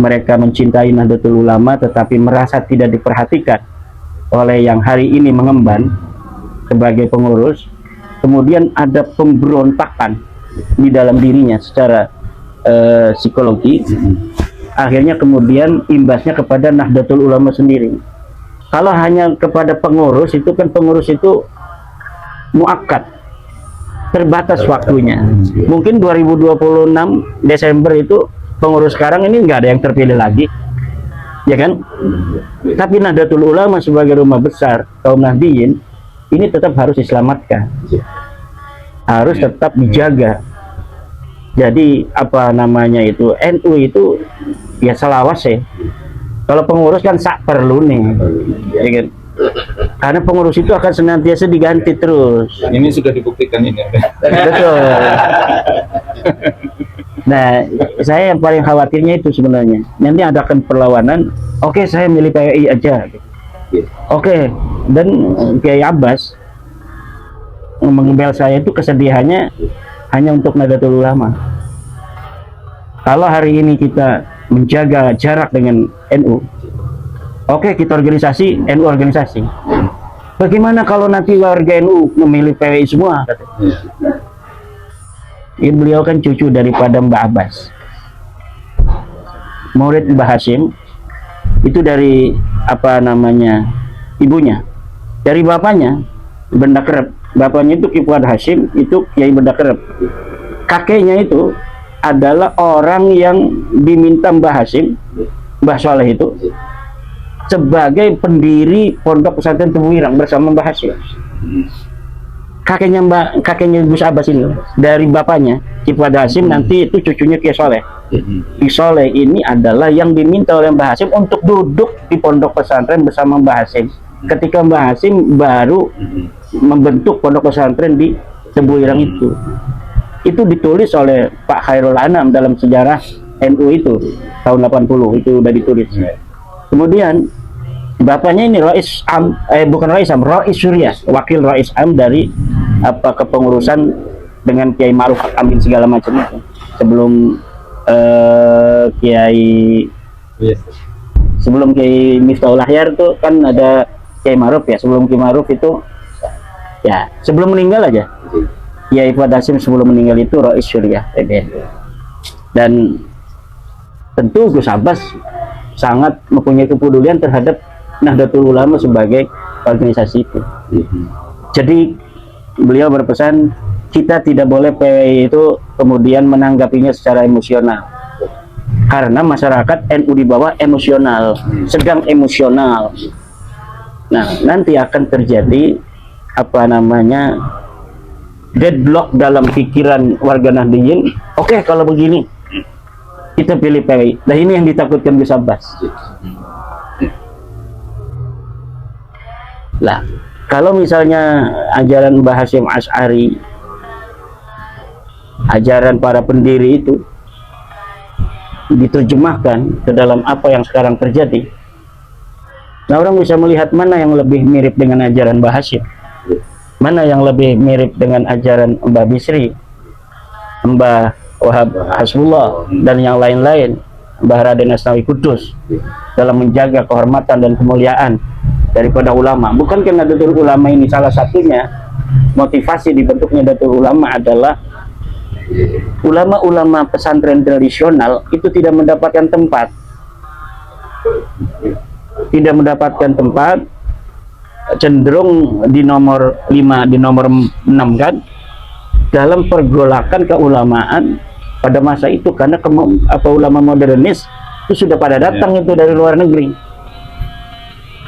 mereka mencintai Nahdlatul Ulama tetapi merasa tidak diperhatikan oleh yang hari ini mengemban sebagai pengurus, kemudian ada pemberontakan di dalam dirinya secara psikologi, akhirnya kemudian imbasnya kepada Nahdlatul Ulama sendiri. Kalau hanya kepada pengurus, itu kan pengurus itu muakkad, terbatas waktunya. Mungkin 2026 Desember itu pengurus sekarang ini nggak ada yang terpilih lagi, ya kan? Tapi Nahdlatul Ulama sebagai rumah besar kaum Nahdiyin ini tetap harus diselamatkan, harus tetap dijaga. Jadi apa namanya itu, NU itu ya selawas ya. Kalau pengurus kan sak perlu nih, ya kan? Karena pengurus itu akan senantiasa diganti terus. Ini sudah dibuktikan ini. Betul. Nah, saya yang paling khawatirnya itu sebenarnya. Nanti adakan perlawanan. Oke, saya milih PWI aja. Oke, dan Kiai Abbas mengebel saya itu kesedihannya hanya untuk Nahdlatul Ulama. Kalau hari ini kita menjaga jarak dengan NU, oke, kita organisasi, NU organisasi. Bagaimana kalau nanti warga NU memilih PWI semua? Ya, beliau kan cucu daripada Mbah Abbas, murid Mbah Hashim. Itu dari apa namanya ibunya, dari bapaknya Benda Kerep. Bapaknya itu Ki Fuad Hashim, itu Kiai Benda Kerep. Kakeknya itu adalah orang yang diminta Mbah Hashim, Mbah Soleh itu, sebagai pendiri Pondok Pesantren Tebuirang bersama Mbah Hashim. Kakeknya Gus Abbas ini dari bapaknya Ki Fuad Hashim, nanti itu cucunya Kiai Soleh. Ki Soleh ini adalah yang diminta oleh Mbah Hashim untuk duduk di Pondok Pesantren bersama Mbah Hashim ketika Mbah Hashim baru membentuk Pondok Pesantren di Tebuirang itu. Itu ditulis oleh Pak Khairul Anam dalam sejarah NU itu tahun 80, itu udah ditulis. Kemudian bapaknya ini Rais Am, bukan Rais Am, Rais Surya, wakil Rais Am dari apa kepengurusan dengan Kiai Ma'ruf Amin segala macam itu. Sebelum sebelum Kiai Miftahul Ahyar itu kan ada Kiai Ma'ruf ya. Sebelum Kiai Ma'ruf itu ya sebelum meninggal aja, Kiai Fuad Hashim sebelum meninggal itu Rais Surya PBN. Dan tentu Gus Abbas sangat mempunyai kepedulian terhadap Nahdlatul Ulama sebagai organisasi itu. Jadi beliau berpesan, kita tidak boleh PWI itu kemudian menanggapinya secara emosional, karena masyarakat NU di bawah emosional, sedang emosional. Nah, nanti akan terjadi apa namanya deadlock dalam pikiran warga Nahdiyin. Oke, kalau begini kita pilih PWI. Nah, ini yang ditakutkan Gus Abbas. Lah, kalau misalnya ajaran Mbah Hashim Asy'ari, ajaran para pendiri itu diterjemahkan ke dalam apa yang sekarang terjadi, nah orang bisa melihat mana yang lebih mirip dengan ajaran Mbah Hashim, mana yang lebih mirip dengan ajaran Mbah Bisri, Mbah Wahab Hasbullah, dan yang lain-lain, Mbah Raden Asnawi Kudus, dalam menjaga kehormatan dan kemuliaan daripada ulama. Bukankah Nahdlatul Ulama ini salah satunya motivasi dibentuknya Nahdlatul Ulama adalah ulama-ulama pesantren tradisional itu tidak mendapatkan tempat, cenderung di nomor 5, di nomor 6 kan, dalam pergolakan keulamaan pada masa itu, karena ulama modernis itu sudah pada datang itu dari luar negeri.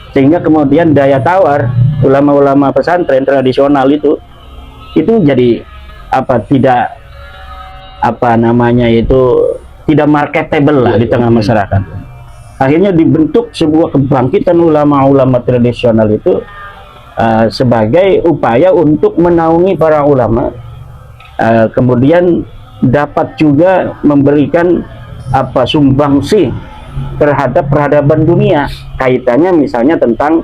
Sehingga kemudian daya tawar ulama-ulama pesantren tradisional itu jadi tidak marketable lah di tengah masyarakat. Akhirnya dibentuk sebuah kebangkitan ulama-ulama tradisional itu sebagai upaya untuk menaungi para ulama, kemudian dapat juga memberikan sumbangsi terhadap peradaban dunia. Kaitannya misalnya tentang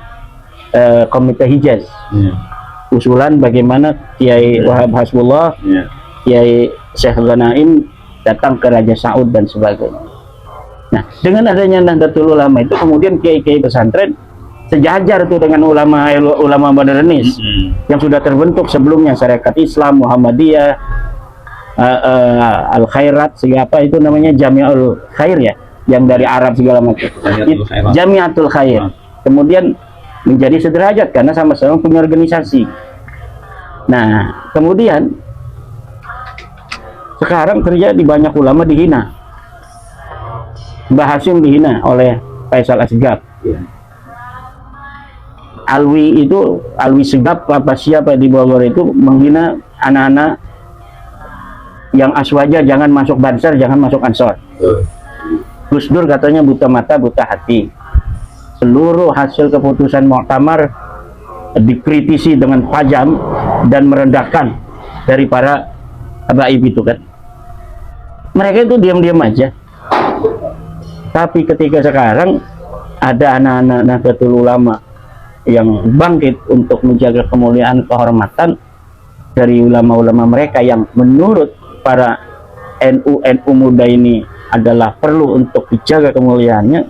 Komite Hijaz. usulan bagaimana Kiai Wahab Hasbullah, Kiai Syekh Ghanaim datang ke Raja Saud dan sebagainya. Nah, dengan adanya Nahdlatul Ulama itu kemudian kiai-kiai pesantren sejajar itu dengan ulama modernis yang sudah terbentuk sebelumnya, Syarikat Islam, Muhammadiyah, Al Khairat, apa itu namanya, Jami'ul Khair ya, yang dari Arab segala macam. Jamiatul Khair. Kemudian menjadi sederajat karena sama-sama punya organisasi. Nah, kemudian sekarang terjadi banyak ulama dihina. Mbah Hashim dihina oleh Faisal Asgab. Alwi Segap apa siapa di Bogor itu menghina anak-anak yang aswaja, jangan masuk Bansar, jangan masuk Ansor. Gus Dur katanya buta mata, buta hati. Seluruh hasil keputusan muktamar dikritisi dengan tajam dan merendahkan dari para habaib itu kan. Mereka itu diam-diam aja. Tapi ketika sekarang ada anak-anak Nahdlatul Ulama yang bangkit untuk menjaga kemuliaan, kehormatan dari ulama-ulama mereka yang menurut para NU muda ini adalah perlu untuk dijaga kemuliaannya,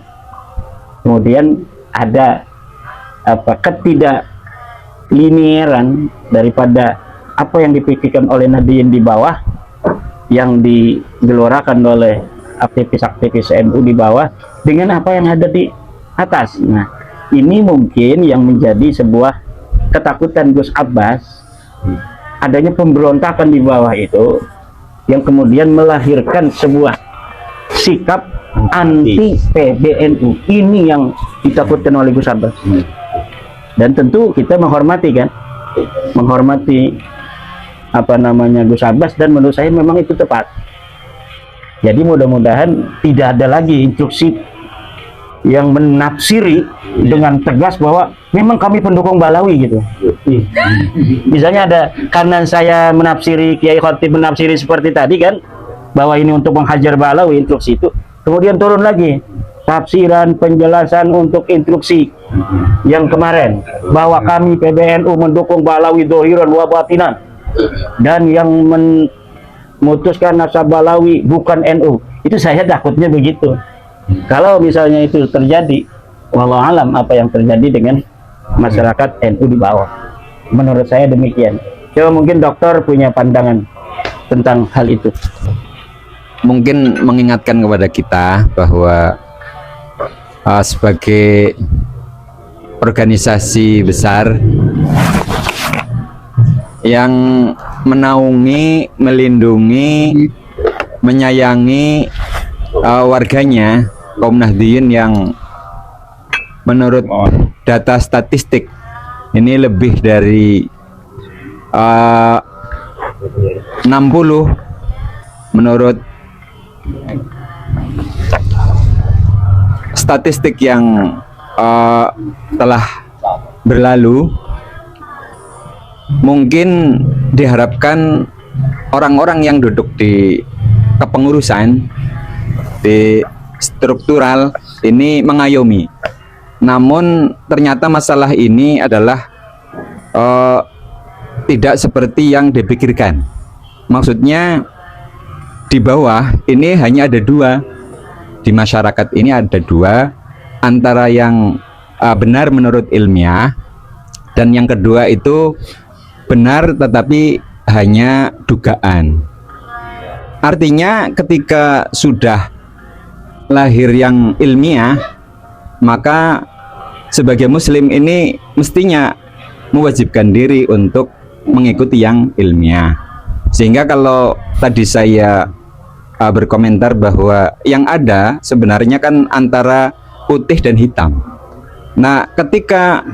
kemudian ada ketidakliniran daripada apa yang dipikirkan oleh Nahdiyin di bawah, yang digelorakan oleh aktivis-aktivis NU di bawah, dengan apa yang ada di atas. Nah, ini mungkin yang menjadi sebuah ketakutan Gus Abbas, adanya pemberontakan di bawah itu, yang kemudian melahirkan sebuah sikap anti PBNU. Ini yang ditakutkan oleh Gus Abbas. Dan tentu kita menghormati kan, menghormati Gus Abbas, dan menurut saya memang itu tepat. Jadi mudah-mudahan tidak ada lagi instruksi yang menafsiri dengan tegas bahwa memang kami pendukung Balawi gitu. Misalnya ada, karena saya menafsiri, Kiai Khotib menafsiri seperti tadi kan, bahwa ini untuk menghajar Balawi, instruksi itu. Kemudian turun lagi tafsiran, penjelasan untuk instruksi yang kemarin, bahwa kami PBNU mendukung Balawi dohiran wa batinan, dan yang memutuskan nasab Balawi bukan NU. Itu saya takutnya begitu. Kalau misalnya itu terjadi, wallahu alam apa yang terjadi dengan masyarakat NU di bawah. Menurut saya demikian. Coba mungkin dokter punya pandangan tentang hal itu. Mungkin mengingatkan kepada kita bahwa sebagai organisasi besar yang menaungi, melindungi, menyayangi warganya, kaum Nahdiyin yang menurut data statistik ini lebih dari 60 menurut statistik yang telah berlalu. Mungkin diharapkan orang-orang yang duduk di kepengurusan, di struktural ini mengayomi. Namun ternyata masalah ini adalah tidak seperti yang dipikirkan. Maksudnya di bawah ini hanya ada dua, di masyarakat ini ada dua, antara yang benar menurut ilmiah, dan yang kedua itu benar tetapi hanya dugaan. Artinya ketika sudah lahir yang ilmiah, maka sebagai muslim ini mestinya mewajibkan diri untuk mengikuti yang ilmiah. Sehingga kalau tadi saya berkomentar bahwa yang ada sebenarnya kan antara putih dan hitam. Nah, ketika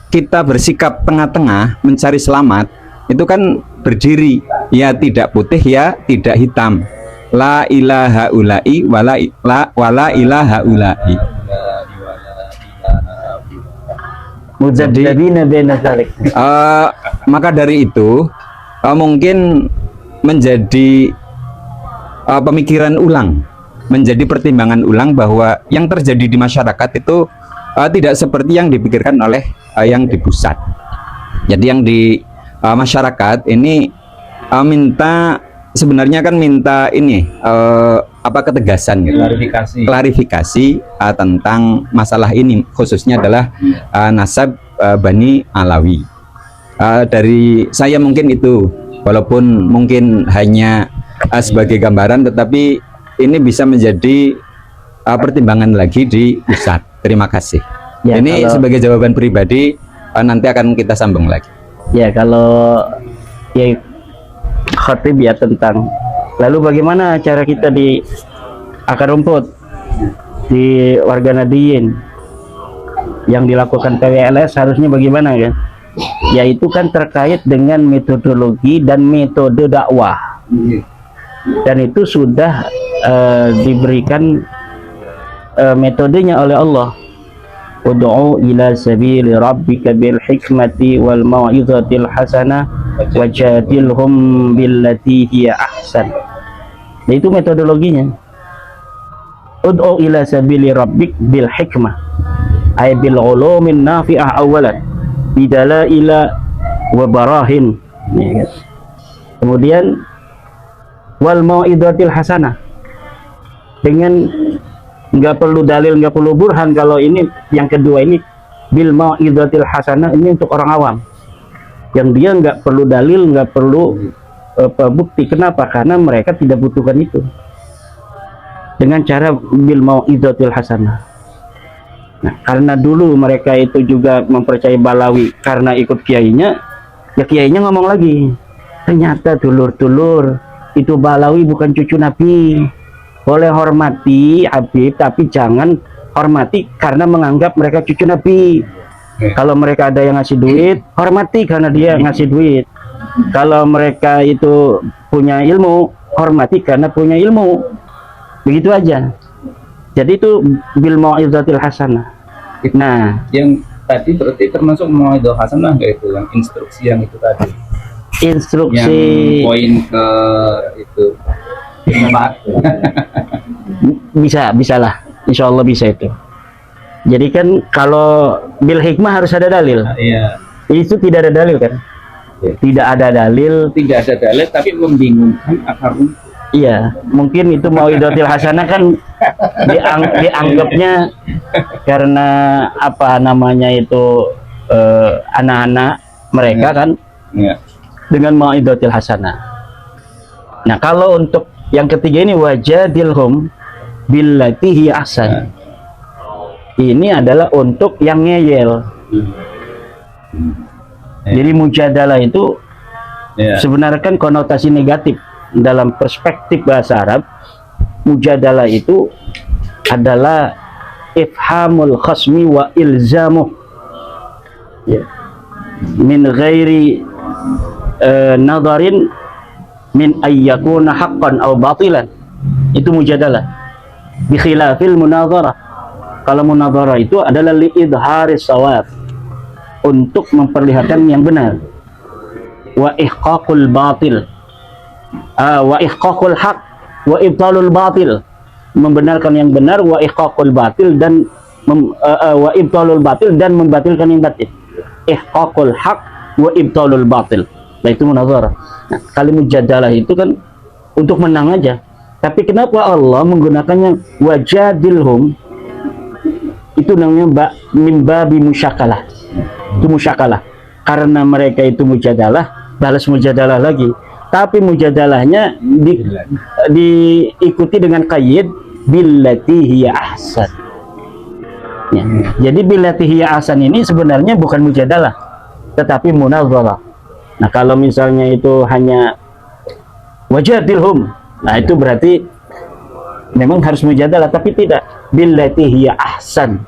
kita bersikap tengah-tengah mencari selamat, itu kan berdiri ya tidak putih ya tidak hitam. La ilaha ulai wala ilaha ulai. Maka dari itu mungkin menjadi pemikiran ulang, menjadi pertimbangan ulang bahwa yang terjadi di masyarakat itu tidak seperti yang dipikirkan oleh yang di pusat. Jadi yang di masyarakat ini minta, sebenarnya kan minta ini apa, ketegasan gitu, klarifikasi tentang masalah ini, khususnya adalah nasab Bani Alawi. Dari saya mungkin itu, walaupun mungkin hanya sebagai gambaran, tetapi ini bisa menjadi pertimbangan lagi di pusat. Terima kasih. Ya, ini sebagai jawaban pribadi, nanti akan kita sambung lagi. Ya, kalau ya khatib ya tentang lalu bagaimana cara kita di akar rumput di warga Nadiyin yang dilakukan PWLS harusnya bagaimana kan? Yaitu kan terkait dengan metodologi dan metode dakwah, dan itu sudah diberikan metodenya oleh Allah. Ud'u ila sabili rabbika bil hikmati wal mau'izatil hasanah wajadilhum billati hiya ahsan. Nah, itu metodologinya. Ud'u ila sabili rabbik bil hikmah, ay bil ulumin nafi'ah awalan, bidalaila wa barahin. Ya, kan? Kemudian wal mau'izatil hasanah, dengan nggak perlu dalil, nggak perlu burhan. Kalau ini yang kedua ini bil mau'izatil hasanah, ini untuk orang awam yang dia nggak perlu dalil, nggak perlu bukti. Kenapa? Karena mereka tidak butuhkan itu. Dengan cara bil mau'izatil hasanah. Nah, karena dulu mereka itu juga mempercayai Balawi karena ikut kiainya, ya kiainya ngomong lagi, ternyata dulur-dulur itu Balawi bukan cucu Nabi. Boleh hormati Habib, tapi jangan hormati karena menganggap mereka cucu Nabi. Kalau mereka ada yang ngasih duit, hormati karena dia ngasih duit. Kalau mereka itu punya ilmu, hormati karena punya ilmu. Begitu aja. Jadi itu bil mau'izatil hasanah. Nah, yang tadi berarti termasuk mau'izatil hasanah nggak itu, yang instruksi yang itu tadi? Instruksi yang poin ke itu. Bisalah, insya Allah bisa itu. Jadi kan kalau bil hikmah harus ada dalil. Iya. Itu tidak ada dalil kan? Tidak ada dalil. Tidak ada dalil, tapi membingungkan akar rumput. Iya, mungkin itu mau'izatil hasanah kan dianggapnya karena apa namanya itu anak-anak mereka kan dengan mau'izatil hasanah. Nah, kalau untuk yang ketiga ini wajadilhum billati hiya ahsan, ini adalah untuk yang ngeyel. Jadi mujadalah itu sebenarnya kan konotasi negatif. Dalam perspektif bahasa Arab, mujadalah itu adalah ifhamul khasmi wa ilzamuh, ya, min ghairi nadarin min ayyakuna haqqan aw batilan. Itu mujadalah. Bi khilafil munadharah. Kalau munadharah itu adalah li idharis shawab, untuk memperlihatkan yang benar. Wa ihqaqul batil. Wa ihqaqul haq wa ibtalul batil, membenarkan yang benar, wa ihqaqul batil dan wa ibtalul batil, dan membatilkan yang batil. Ihqaqul haq wa ibtalul batil. Nah, itu munazarah. Nah, kali mujadalah itu kan untuk menang aja. Tapi kenapa Allah menggunakannya wajadilhum? Itu namanya mimbabi musyakalah. Itu musyakalah. Karena mereka itu mujadalah, balas mujadalah lagi. Tapi mujadalahnya diikuti dengan qayyid billati hiya ahsan. Ya. Jadi billati hiya ahsan ini sebenarnya bukan mujadalah, tetapi munazarah. Nah, kalau misalnya itu hanya wajadilhum, nah itu berarti memang harus mujadalah, tapi tidak billati hiya ahsan.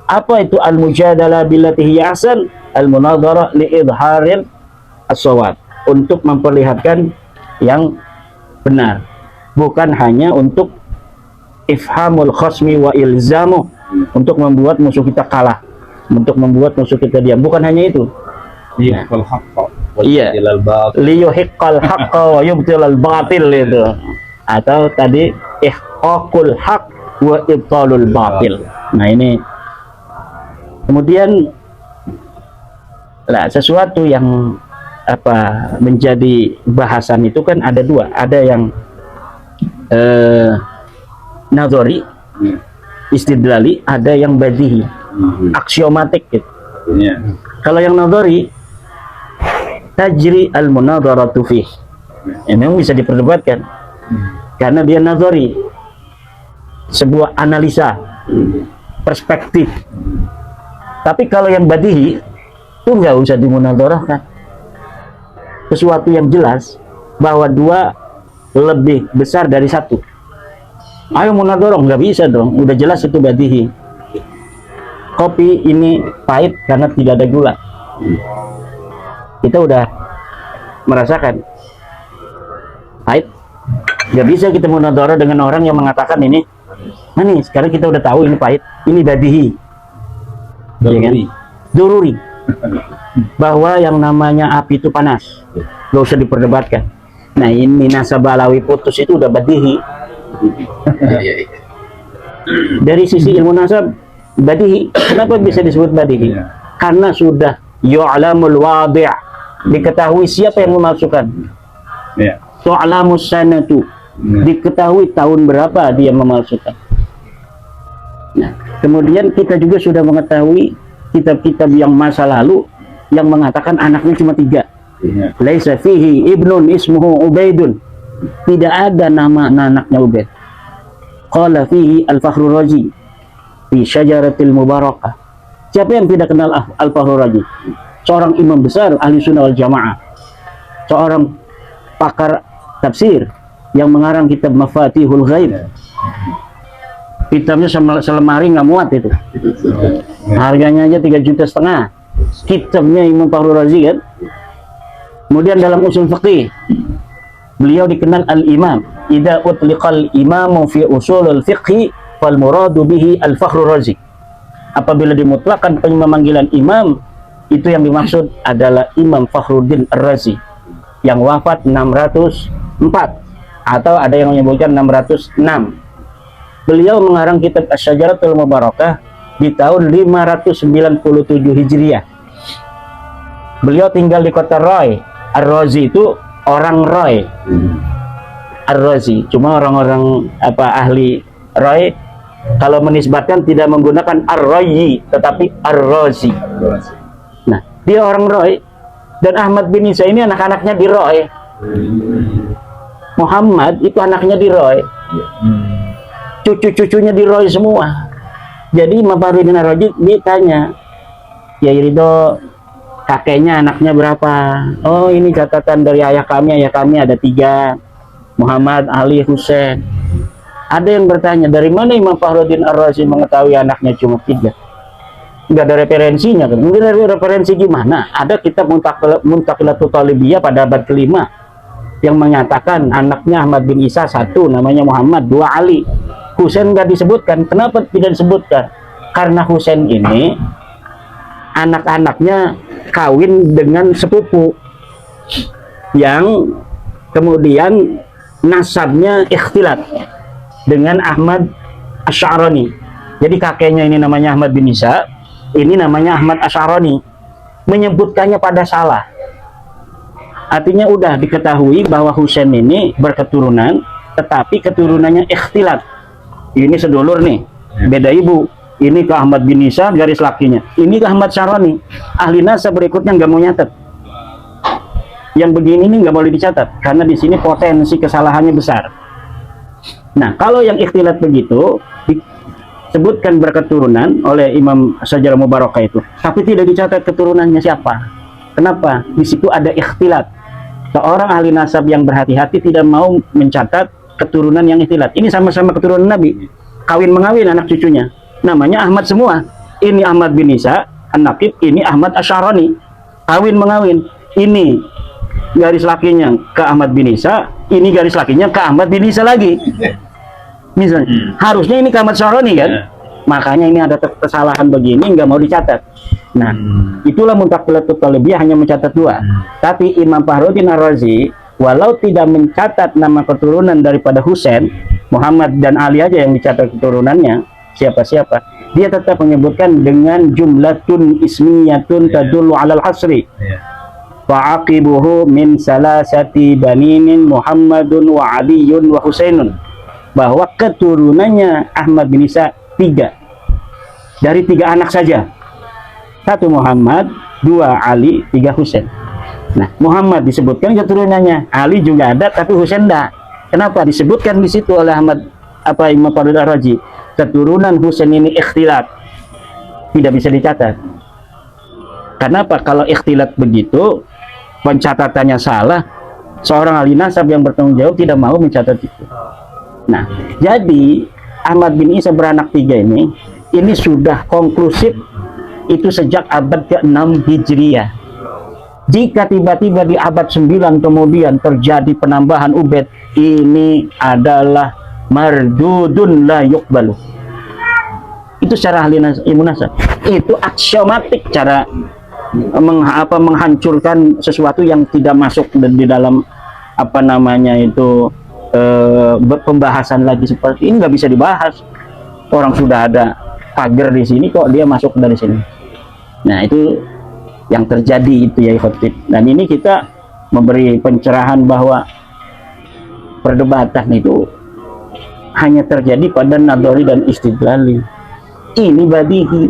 Apa itu al-mujadalah billati hiya ahsan? Al-munazarah li idharil as-shawab, untuk memperlihatkan yang benar, bukan hanya untuk ifhamul khasmi wa ilzamu, untuk membuat musuh kita kalah, untuk membuat musuh kita diam, bukan hanya itu. Iya, liyuhiqqal haqqa wa yubtilal batil itu, atau tadi ihqaqul haq wa ibtalul batil. Nah, ini kemudian sesuatu yang menjadi bahasan itu kan ada dua, ada yang nazari, istidlali, ada yang badihi, aksiomatik gitu. Kalau yang nazari, tajri al-munadharatu fih, memang bisa diperdebatkan karena dia nazari, sebuah analisa, perspektif. Tapi kalau yang badihi itu nggak usah dimunadharahkan, sesuatu yang jelas bahwa dua lebih besar dari satu. Ayo munadharah, nggak bisa dong, udah jelas itu badihi. Kopi ini pahit karena tidak ada gula, kita udah merasakan pahit. Nggak bisa kita munadharah dengan orang yang mengatakan ini manis, sekarang kita udah tahu ini pahit, ini badihi, ya kan? Dururi, bahwa yang namanya api itu panas, nggak usah diperdebatkan. Nah, ini nasabah alawi putus itu udah badihi. Dari sisi ilmu nasab badihi. Kenapa bisa disebut badihi? Karena sudah yu'lamul wadi', diketahui siapa yang memasukkan. Tu'lamus sanatu, diketahui tahun berapa dia memalsukan. Nah, kemudian kita juga sudah mengetahui kitab-kitab yang masa lalu yang mengatakan anaknya cuma 3. Laisa fihi ibnun ismuhu Ubaidun, tidak ada nama anaknya Ubaid. Qala fihi Al-Fakhrur Razi fi Syajaratil Mubarakah. Siapa yang tidak kenal Al-Fakhrur Razi? Seorang imam besar ahli sunnah wal jamaah, seorang pakar tafsir yang mengarang kitab Mafatihul Ghaib. Kitabnya selemari nggak muat itu, harganya aja 3,5 juta. Kitabnya Imam Fakhrur Razi kan. Kemudian dalam usul fiqih beliau dikenal al-imam. Idza utliqal imamu fi usulul fiqhi fal muradu bihi Al-Fakhrur Razi. Apabila dimutlakkan pemanggilan imam, itu yang dimaksud adalah Imam Fakhruddin Ar-Razi yang wafat 604, atau ada yang menyebutkan 606. Beliau mengarang kitab Asy-Syajaratul Mubarakah di tahun 597 Hijriah. Beliau tinggal di kota Roy. Ar-Razi itu orang Roy. Ar-Razi, cuma orang-orang ahli Roy kalau menisbatkan tidak menggunakan Ar-Rayyi tetapi Ar-Razi. Nah, dia orang Roy, dan Ahmad bin Isa ini anak-anaknya di Roy. Muhammad itu anaknya di Roy, cucu-cucunya di Roy semua. Jadi Imam Fakhruddin Ar-Razi ditanya, ya Ridho, kakeknya anaknya berapa? Oh, ini catatan dari ayah kami ada 3, Muhammad, Ali, Husain. Ada yang bertanya, dari mana Imam Fakhruddin Ar-Razi mengetahui anaknya cuma 3? Nggak ada referensinya kan? Mungkin dari referensi gimana? Ada kitab Muntaqilatul Talibiyah pada abad ke-5 yang menyatakan anaknya Ahmad bin Isa 1 namanya Muhammad, 2 Ali. Husain nggak disebutkan. Kenapa tidak disebutkan? Karena Husain ini anak-anaknya kawin dengan sepupu yang kemudian nasabnya ikhtilat dengan Ahmad Asy'arani. Jadi kakeknya ini namanya Ahmad bin Isa, ini namanya Ahmad Asy'arani. Menyebutkannya pada salah. Artinya udah diketahui bahwa Husain ini berketurunan, tetapi keturunannya ikhtilat. Ini sedulur nih, beda ibu. Ini ke Ahmad bin Isa garis lakinya, ini ke Ahmad Asy'arani. Ahli nasab berikutnya nggak mau nyatet. Yang begini ini nggak boleh dicatat karena di sini potensi kesalahannya besar. Nah, kalau yang ikhtilat begitu disebutkan berketurunan oleh Imam Asy-Syajarah Mubarakah itu, tapi tidak dicatat keturunannya siapa. Kenapa? Di situ ada ikhtilat. Seorang ahli nasab yang berhati-hati tidak mau mencatat keturunan yang ikhtilat. Ini sama-sama keturunan Nabi, kawin mengawin anak cucunya, namanya Ahmad semua. Ini Ahmad bin Isa An-Naqib, ini Ahmad Asy'arani, kawin mengawin. Ini garis lakinya ke Ahmad bin Isa, ini garis lakinya ke Ahmad bin Isa lagi. Misalnya, harusnya ini ke Ahmad Asy'arani kan? Makanya ini ada kesalahan begini, nggak mau dicatat. Nah, itulah Muntaqilatul Talibiyah hanya mencatat 2. Tapi Imam Fakhruddin Ar-Razi walau tidak mencatat nama keturunan daripada Husain, Muhammad dan Ali aja yang dicatat keturunannya, siapa-siapa, dia tetap menyebutkan dengan jumlatun ismiyatun tadullu alal hasri. fa'aqibuhu min salasati banimin Muhammadun wa Aliyun wa Husainun, bahwa keturunannya Ahmad bin Isa 3 dari 3 anak saja, 1 Muhammad, 2 Ali, 3 Husain. Nah, Muhammad disebutkan keturunannya, Ali juga ada tapi Husain enggak. Kenapa disebutkan di situ oleh Imam Farid Ar-Razi? Keturunan Husain ini ikhtilat, tidak bisa dicatat. Kenapa? Kalau ikhtilat begitu, pencatatannya salah, seorang ahli nasab yang bertanggung jawab tidak mau mencatat itu. Nah, jadi Ahmad bin Isa beranak 3 ini sudah konklusif itu sejak abad ke-6 Hijriah. Jika tiba-tiba di abad 9 kemudian terjadi penambahan Ubaid, ini adalah mardudun la yuqbalu. Itu secara ahli ilmu nasab. Itu aksiomatik cara menghancurkan sesuatu yang tidak masuk di dalam pembahasan lagi seperti ini. Nggak bisa dibahas. Orang sudah ada pagar di sini kok dia masuk dari sini. Nah, itu yang terjadi itu ya khotib. Dan ini kita memberi pencerahan bahwa perdebatan itu hanya terjadi pada nadori dan istidlali. Ini badihi,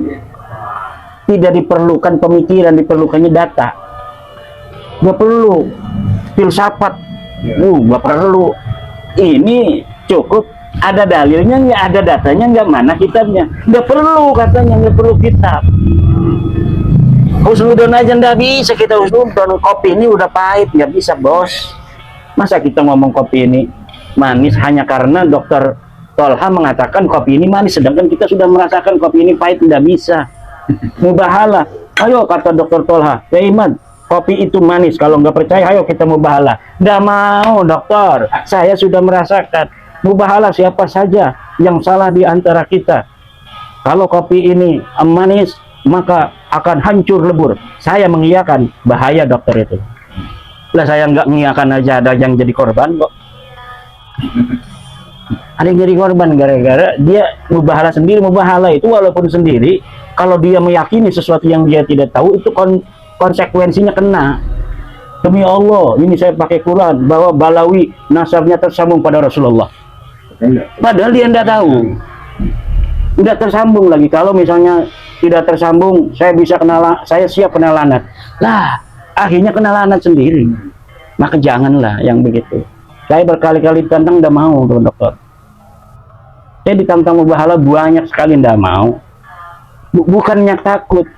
tidak diperlukan pemikiran, diperlukannya data. Nggak perlu filsafat, nggak perlu. Ini cukup ada dalilnya, nggak ada datanya, nggak mana kitabnya. Nggak perlu katanya, nggak perlu kitab. Husnudon aja nggak bisa kita husnudon. Kopi ini udah pahit, nggak bisa bos. Masa kita ngomong kopi ini manis hanya karena dokter Tolha mengatakan kopi ini manis, sedangkan kita sudah merasakan kopi ini pahit? Tidak bisa. Mubahalah. Ayo kata dokter Tolha, ya Iman, kopi itu manis. Kalau nggak percaya, ayo kita mubahalah. Nggak mau dokter, saya sudah merasakan. Mubahalah siapa saja yang salah di antara kita. Kalau kopi ini manis, maka akan hancur lebur. Saya mengiyakan, bahaya dokter itu. Lah saya nggak mengiyakan aja ada yang jadi korban kok. Ada yang jadi korban gara-gara dia mubahalah sendiri. Mubahalah itu walaupun sendiri, kalau dia meyakini sesuatu yang dia tidak tahu, itu konsekuensinya kena. Demi Allah, ini saya pakai Quran bahwa Balawi nasabnya tersambung pada Rasulullah. Padahal dia tidak tahu. Tidak tersambung lagi. Kalau misalnya tidak tersambung, saya siap kena lanat. Lah, akhirnya kena lanat sendiri. Maka janganlah yang begitu. Saya berkali-kali tantang, tidak mau dokter. Saya ditantang mubahalah banyak sekali, tidak mau. Bukannya takut,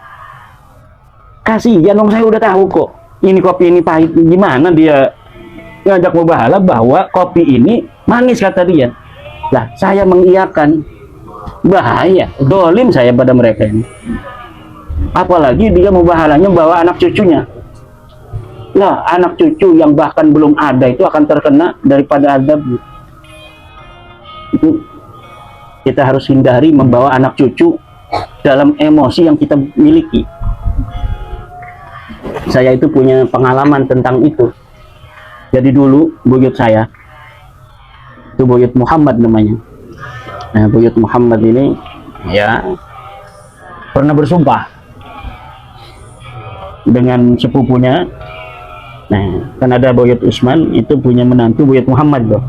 kasihan dong, saya udah tahu kok ini kopi ini pahit. Gimana dia ngajak mubahalah bahwa kopi ini manis kata dia. Lah saya mengiyakan, bahaya, dolim saya pada mereka ini. Apalagi dia mubahalahnya bawa anak cucunya. Lah anak cucu yang bahkan belum ada itu akan terkena daripada azab. Itu kita harus hindari membawa anak cucu dalam emosi yang kita miliki. Saya itu punya pengalaman tentang itu. Jadi dulu buyut saya itu buyut Muhammad namanya. Nah, buyut Muhammad ini ya pernah bersumpah dengan sepupunya. Nah, kan ada buyut Utsman itu punya menantu buyut Muhammad loh.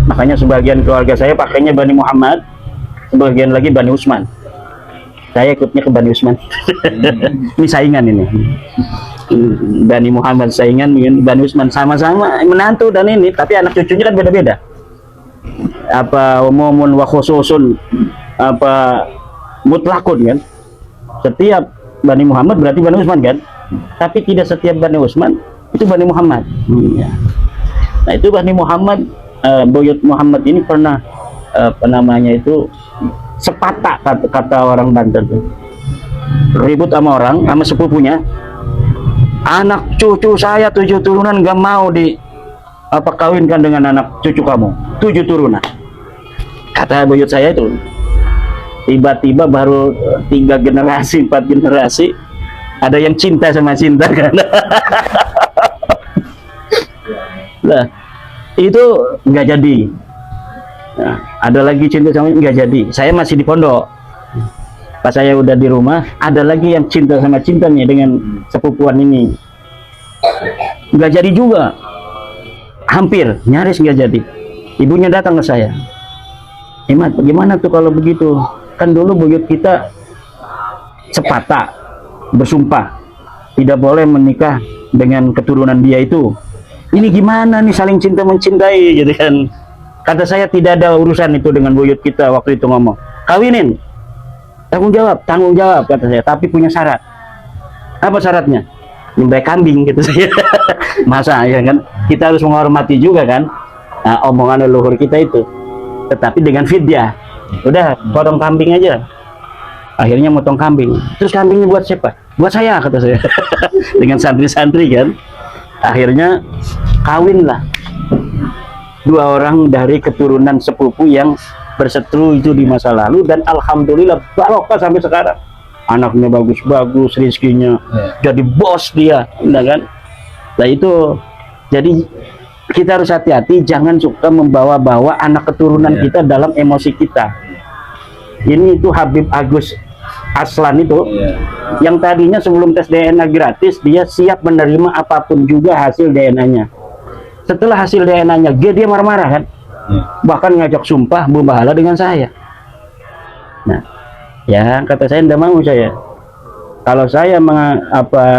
Makanya sebagian keluarga saya pakainya Bani Muhammad, sebagian lagi Bani Utsman. Saya ikutnya ke Bani Utsman. Ini saingan ini. Bani Muhammad saingan dengan Bani Utsman, sama-sama menantu dan ini, tapi anak cucunya kan beda-beda. Apa umumun wa khususun, apa mutlakun kan? Setiap Bani Muhammad berarti Bani Utsman kan? Tapi tidak setiap Bani Utsman itu Bani Muhammad. Ya. Nah, itu Bani Muhammad, buyut Muhammad ini pernah apa namanya itu sepatah kata orang Banten tuh. Ribut sama orang, sama sepupunya. Anak cucu saya 7 turunan gak mau kawinkan dengan anak cucu kamu, 7 turunan. Kata buyut saya itu. Tiba-tiba baru 3 generasi, 4 generasi ada yang cinta sama cinta kan. Lah itu nggak jadi. Nah, ada lagi cinta sama nggak jadi. Saya masih di pondok. Pas saya udah di rumah, ada lagi yang cinta sama cintanya dengan sepupuan ini. nggak jadi juga, hampir nyaris nggak jadi. Ibunya datang ke saya, Imat, gimana tuh kalau begitu? Kan dulu buyut kita sepatah bersumpah tidak boleh menikah dengan keturunan dia itu. Ini gimana nih, saling cinta mencintai gitu kan. Kata saya, tidak ada urusan itu dengan buyut kita. Waktu itu ngomong, kawinin, tanggung jawab kata saya, tapi punya syarat. Apa syaratnya? Nyembelih kambing gitu saya. Masa ya kan, kita harus menghormati juga kan omongan leluhur kita itu, tetapi dengan fidyah. Udah potong kambing aja. Akhirnya motong kambing. Terus kambingnya buat siapa? Buat saya kata saya. Dengan santri-santri kan. Akhirnya kawinlah 2 orang dari keturunan sepupu yang berseteru itu di masa lalu, dan alhamdulillah barokah sampai sekarang. Anaknya bagus-bagus, rezekinya jadi bos dia, nah kan. Nah itu, jadi kita harus hati-hati, jangan suka membawa-bawa anak keturunan kita dalam emosi kita. Ini itu Habib Agus Aslan itu, yang tadinya sebelum tes DNA gratis dia siap menerima apapun juga hasil DNA-nya. Setelah hasil DNA-nya dia marah-marah kan, bahkan ngajak sumpah mubahalah dengan saya. Nah, ya kata saya, tidak mau saya. Kalau saya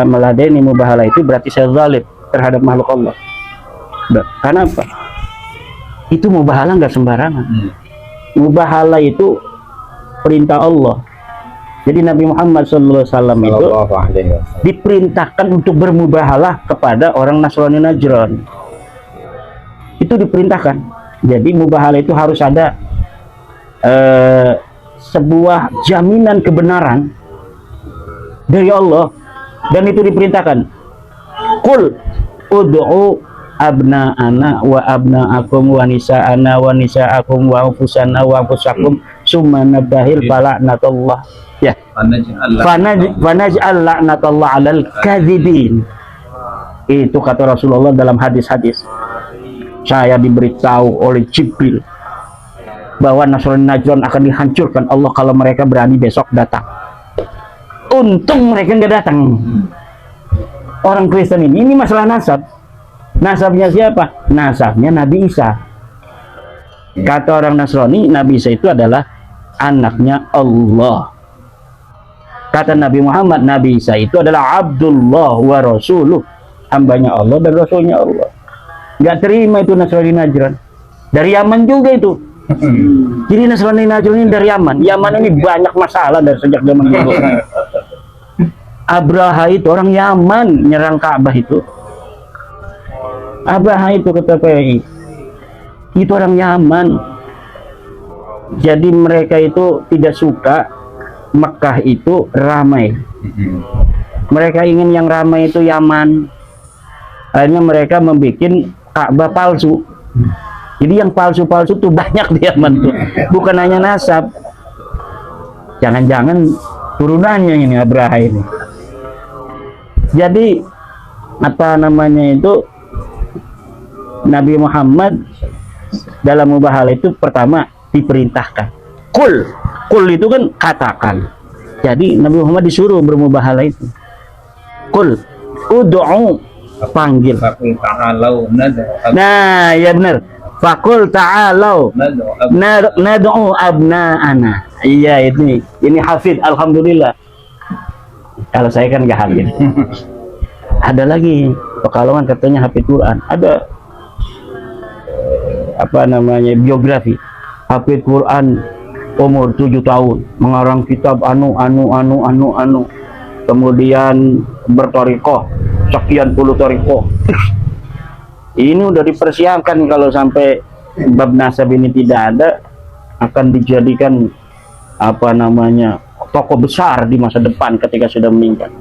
meladeni mubahalah itu berarti saya zalim terhadap makhluk Allah. Karena apa? Itu mubahalah nggak sembarangan. Mubahalah itu perintah Allah. Jadi Nabi Muhammad SAW itu diperintahkan untuk bermubahalah kepada orang Nasrani Najran. Itu diperintahkan. Jadi mubahalah itu harus ada sebuah jaminan kebenaran dari Allah, dan itu diperintahkan. Qul ud'u abna'ana wa abna'akum wa nisa'ana wa nisa'akum wa anfusana wa anfusakum summa nabahil fala'natullah. Ya. Fanaj'al la'natullah 'alal kadzibin. Itu kata Rasulullah dalam hadis-hadis. Saya diberitahu oleh Jibril bahwa Nasrani Najran akan dihancurkan Allah kalau mereka berani besok datang. Untung mereka nggak datang. Orang Kristen ini masalah nasab. Nasabnya siapa? Nasabnya Nabi Isa. Kata orang Nasrani, Nabi Isa itu adalah anaknya Allah. Kata Nabi Muhammad, Nabi Isa itu adalah Abdullah wa Rasuluh, hambanya Allah dan Rasulnya Allah. Nggak terima itu Nasrani Najran. Dari Yaman juga itu. Jadi Nasrani Najran ini dari Yaman. Yaman ini banyak masalah dari sejak zaman dulu. Abraha itu orang Yaman, nyerang Ka'bah itu. Abraha itu kata PI, itu orang Yaman. Jadi mereka itu tidak suka Mekah itu ramai. Mereka ingin yang ramai itu Yaman. Akhirnya mereka membuat Ka'bah palsu. Jadi yang palsu-palsu tuh banyak di Yaman tuh. Bukan hanya nasab. Jangan-jangan turunannya ini Abraha ini. Jadi apa namanya itu, Nabi Muhammad dalam mubahalah itu pertama diperintahkan kul itu kan katakan. Jadi Nabi Muhammad disuruh bermubahalah itu. Kul ud'u, panggil. Nah ya benar, fakul ta'alau nad'u abna'ana. Iya ini hafid, alhamdulillah. Kalau saya kan nggak hafid. Ada lagi Pekalongan katanya hafid Quran. Ada apa namanya biografi hafid Quran umur 7 tahun, mengarang kitab anu, kemudian bertorikoh sekian puluh torikoh. Ini udah dipersiapkan kalau sampai bab nasab ini tidak ada, akan dijadikan apa namanya tokoh besar di masa depan ketika sudah meninggal.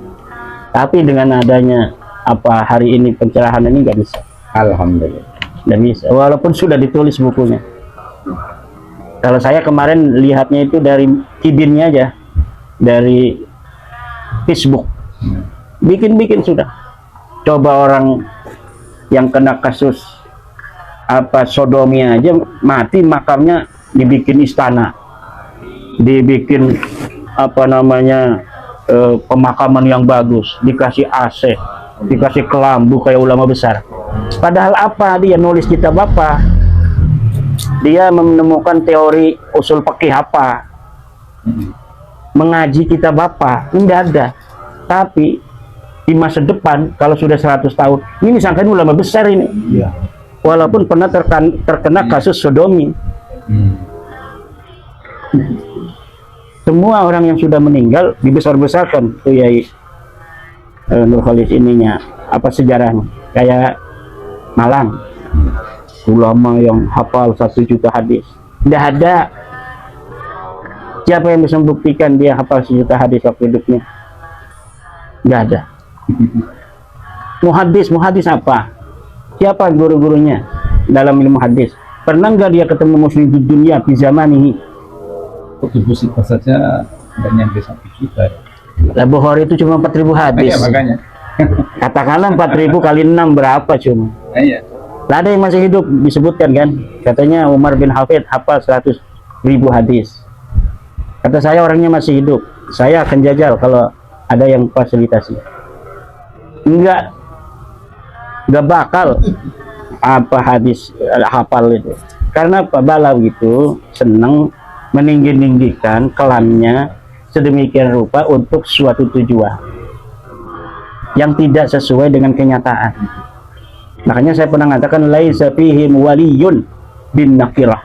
Tapi dengan adanya apa hari ini pencerahan ini nggak bisa. Alhamdulillah. Nggak bisa, walaupun sudah ditulis bukunya. Kalau saya kemarin lihatnya itu dari kibinnya aja, dari Facebook, bikin sudah. Coba orang yang kena kasus apa sodomi aja mati, makamnya dibikin istana, dibikin apa namanya pemakaman yang bagus, dikasih AC, dikasih kelambu kayak ulama besar. Padahal apa dia nulis kitab apa? Dia menemukan teori usul fikih apa? Mengaji kitab apa? Tidak ada. Tapi di masa depan kalau sudah 100 tahun, ini sangka ulama besar ini. Walaupun pernah terkena kasus sodomi. Semua orang yang sudah meninggal dibesar-besarkan tuh Yai Nurholis ininya, apa sejarahnya kayak Malang, ulama yang hafal 1 juta hadis. Tidak ada. Siapa yang bisa membuktikan dia hafal 1 juta hadis waktu hidupnya? Tidak ada. Muhaddis apa? Siapa guru-gurunya dalam ilmu hadis? Pernah nggak dia ketemu muslim di dunia di zaman ini? Musibah saja nggak nyampe 1 juta. Lah Bukhari itu cuma 4.000 hadis. Iya, makanya. Katakanlah 4.000 kali 6 berapa cuma? Iya. Lah ada yang masih hidup disebutkan kan? Katanya Umar bin Hafid hafal 100.000 hadis. Kata saya orangnya masih hidup, saya akan jajal kalau ada yang fasilitasi. Enggak bakal apa hadis hafal itu. Karena Pak Balaw itu senang meninggi-ninggikan kelamnya sedemikian rupa untuk suatu tujuan yang tidak sesuai dengan kenyataan. Makanya saya pernah mengatakan laisa fihim waliyun bin nakirah.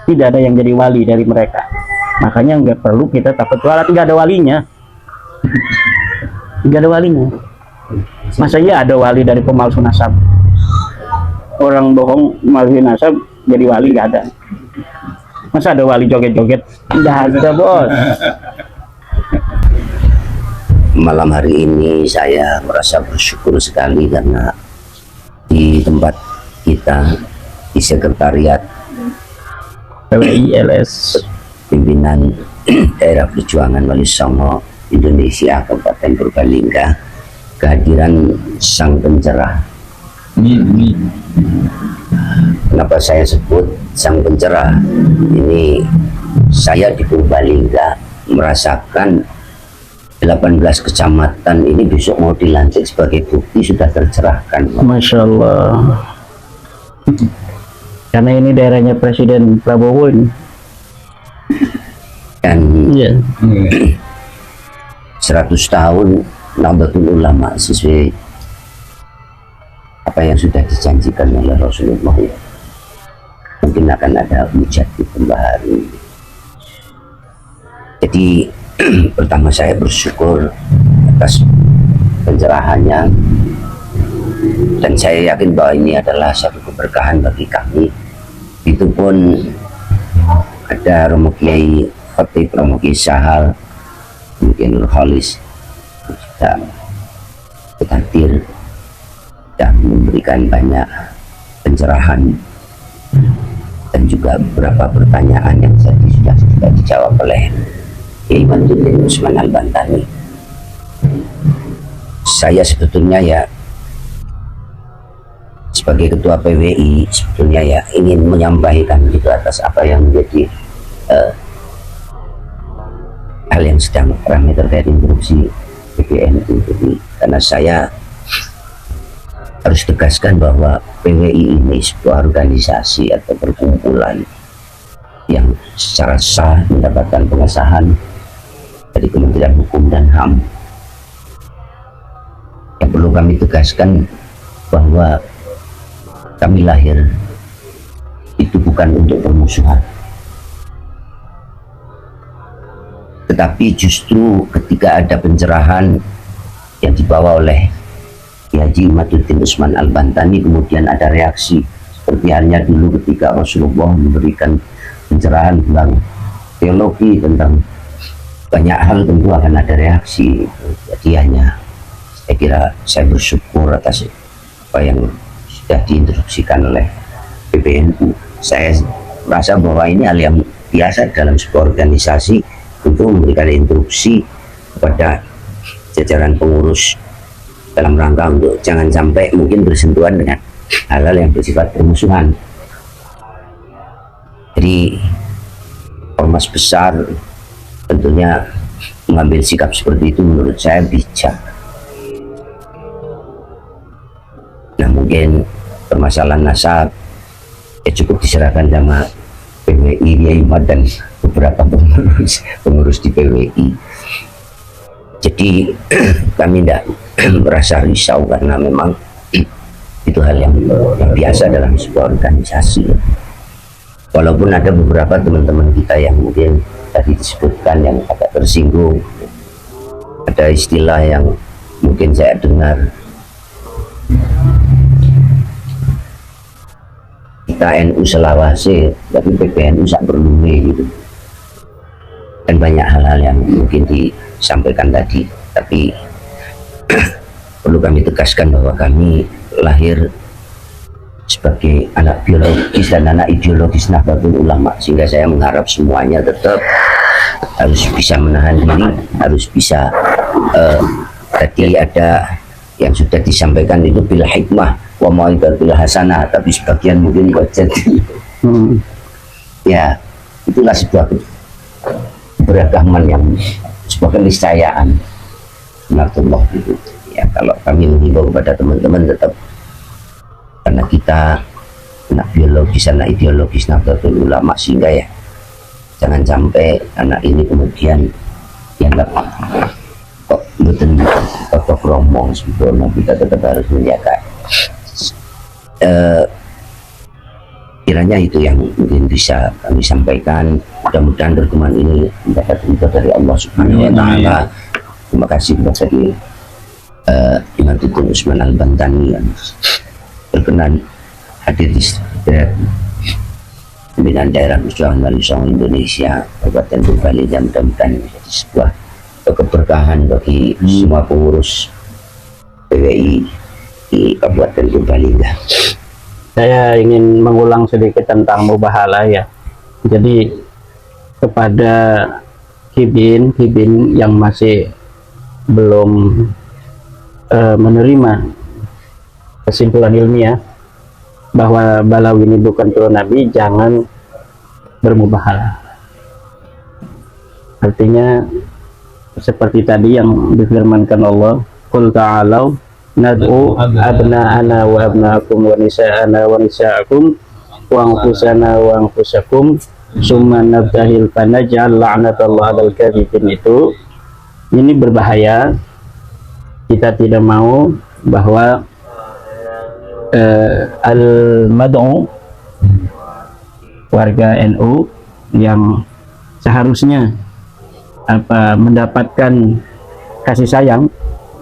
Tidak ada yang jadi wali dari mereka. Makanya nggak perlu kita takut walat, nggak ada walinya. Nggak ada walinya. Masa iya ada wali dari pemalsu nasab? Orang bohong pemalsu nasab jadi wali, nggak ada. Masa ada wali joget-joget? Nggak ada, bos. Malam hari ini saya merasa bersyukur sekali karena di tempat kita di sekretariat PWILS pimpinan daerah perjuangan Wali Songo Indonesia Kabupaten Purbalingga kehadiran sang pencerah. Kenapa saya sebut sang pencerah? Ini saya di Purbalingga merasakan 18 kecamatan ini besok mau dilantik sebagai bukti sudah tercerahkan. Masya Allah. Karena ini daerahnya Presiden Prabowo ini. Dan Iya. 100 tahun Nahdlatul Ulama sesuai apa yang sudah dijanjikan oleh Rasulullah, ya. Mungkin akan ada mujaddid pembaharu. Jadi pertama saya bersyukur atas pencerahannya, dan saya yakin bahwa ini adalah satu keberkahan bagi kami. Itu pun ada Romo Kiai Khatib, Romo Kiai Sahal, mungkin Nurholis kita hadir dan memberikan banyak pencerahan dan juga beberapa pertanyaan yang sudah dijawab oleh Kiai Maduddin Usman Al-Bantani. Saya sebetulnya ya sebagai ketua PWI sebetulnya ya ingin menyampaikan gitu atas apa yang menjadi hal yang sedang ramai terkait instruksi PBNU. Jadi karena saya harus tegaskan bahwa PWI ini sebuah organisasi atau perkumpulan yang secara sah mendapatkan pengesahan dari Kementerian Hukum dan HAM. Yang perlu kami tegaskan bahwa kami lahir itu bukan untuk permusuhan, tetapi justru ketika ada pencerahan yang dibawa oleh Haji Maduddin Usman Al-Bantani, kemudian ada reaksi seperti halnya dulu ketika Rasulullah memberikan pencerahan tentang teologi, tentang banyak hal, tentu akan ada reaksi. Jadi hanya saya kira saya bersyukur atas apa yang sudah diinstruksikan oleh PBNU. Saya merasa bahwa ini hal yang biasa dalam sebuah organisasi untuk memberikan instruksi kepada jajaran pengurus dalam rangka untuk jangan sampai mungkin bersentuhan dengan hal-hal yang bersifat permusuhan. Jadi ormas besar tentunya mengambil sikap seperti itu menurut saya bijak, mungkin permasalahan nasab ya cukup diserahkan sama PWI Kiai Imad dan beberapa pengurus di PWI. Jadi kami tidak merasa risau karena memang itu hal yang biasa dalam sebuah organisasi. Walaupun ada beberapa teman-teman kita yang mungkin tadi disebutkan yang agak tersinggung, ada istilah yang mungkin saya dengar, kita NU Selawase tapi PBNU sak berlume gitu, dan banyak hal-hal yang mungkin disampaikan tadi. Tapi perlu kami tegaskan bahwa kami lahir sebagai anak biologis dan anak ideologis Nahdlatul Ulama, sehingga saya mengharap semuanya tetap harus bisa menahan diri, harus bisa tadi ada yang sudah disampaikan itu bil hikmah wa mau'izatil hasanah, tapi sebagian mungkin buat jadi ya itulah sebuah keberagaman yang sebuah keniscayaan sunatullah gitu ya. Kalau kami menghimbau kepada teman-teman tetap, karena kita anak biologis, anak ideologis Nahdlatul Ulama, sehingga ya jangan sampai anak ini kemudian dianggap kok betul totok rombong sempurna. Kita tetap harus menjaga. Kiranya itu yang mungkin bisa kami sampaikan. Mudah-mudahan rekaman ini mendapat ridho dari Allah Subhanahu wa Ta'ala. Terima kasih kepada Imaduddin Usman Al-Bantani yang berkenan hadir di pimpinan daerah Musyawarah Wali Songo Indonesia Kabupaten Bali, dan mudah-mudahan menjadi sebuah keberkahan bagi semua pengurus PWI di Kabupaten Bali. Saya ingin mengulang sedikit tentang mubahalah ya. Jadi kepada hibin yang masih belum menerima kesimpulan ilmiah bahwa Balawi ini bukan turun Nabi, jangan bermubahalah. Artinya seperti tadi yang difirmankan Allah, qul ta'alau nad'u abna'ana wa abna'akum wa nisa'ana wa nisa'akum wa anfusana wa anfusakum summa nabtahil fanaj'al la'natallahi 'alal kadhibin. Itu ini berbahaya. Kita tidak mau bahwa al-mad'u warga NU yang seharusnya mendapatkan kasih sayang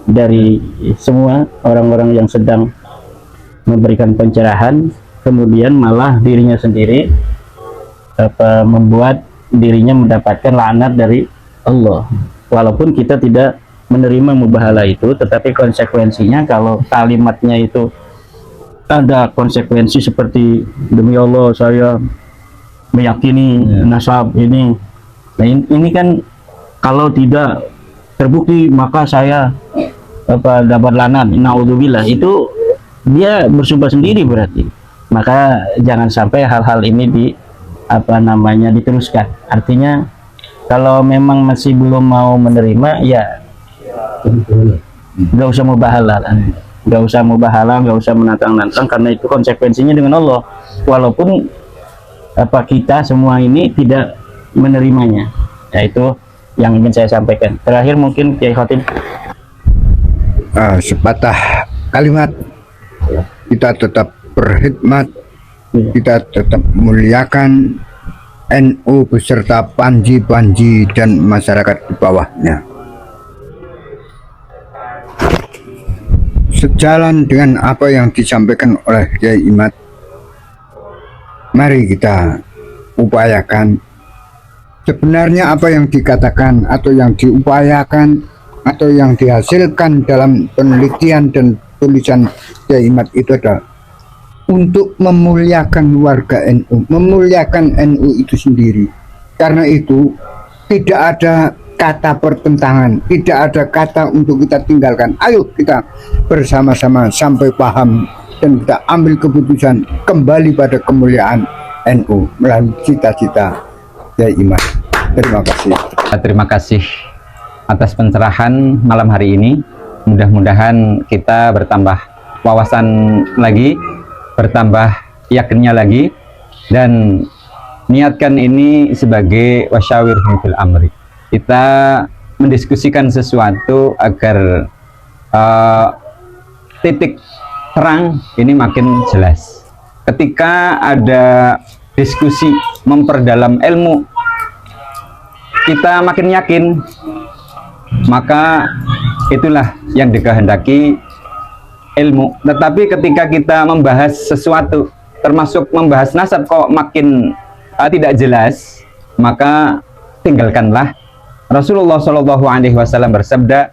dari semua orang-orang yang sedang memberikan pencerahan, kemudian malah dirinya sendiri membuat dirinya mendapatkan laknat dari Allah. Walaupun kita tidak menerima mubahalah itu, tetapi konsekuensinya kalau kalimatnya itu ada konsekuensi seperti demi Allah saya meyakini nasab ini. Nah ini kan kalau tidak terbukti maka saya dapat laknat, naudzubillah, itu dia bersumpah sendiri berarti. Maka jangan sampai hal-hal ini diteruskan. Artinya kalau memang masih belum mau menerima ya nggak usah mubahalah, nggak usah menantang-nantang, karena itu konsekuensinya dengan Allah. Walaupun kita semua ini tidak menerimanya. Ya itu yang ingin saya sampaikan. Terakhir mungkin Kiai Khatib. Sepatah kalimat, kita tetap berkhidmat, kita tetap muliakan NU beserta panji-panji dan masyarakat di bawahnya. Sejalan dengan apa yang disampaikan oleh Kiai Imad, mari kita upayakan sebenarnya apa yang dikatakan atau yang diupayakan atau yang dihasilkan dalam penelitian dan tulisan Kiai Imad itu adalah untuk memuliakan warga NU, memuliakan NU itu sendiri. Karena itu tidak ada kata pertentangan, tidak ada kata untuk kita tinggalkan. Ayo kita bersama-sama sampai paham dan kita ambil keputusan kembali pada kemuliaan NU melalui cita-cita Kiai Imad. Terima kasih. Terima kasih atas pencerahan malam hari ini. Mudah-mudahan kita bertambah wawasan lagi, bertambah yakinnya lagi, dan niatkan ini sebagai wasyawirhum fil amri. Kita mendiskusikan sesuatu agar titik terang ini makin jelas. Ketika ada diskusi memperdalam ilmu, kita makin yakin, maka itulah yang dikehendaki ilmu. Tetapi ketika kita membahas sesuatu, termasuk membahas nasab, kok makin tidak jelas, maka tinggalkanlah. Rasulullah Shallallahu Alaihi Wasallam bersabda,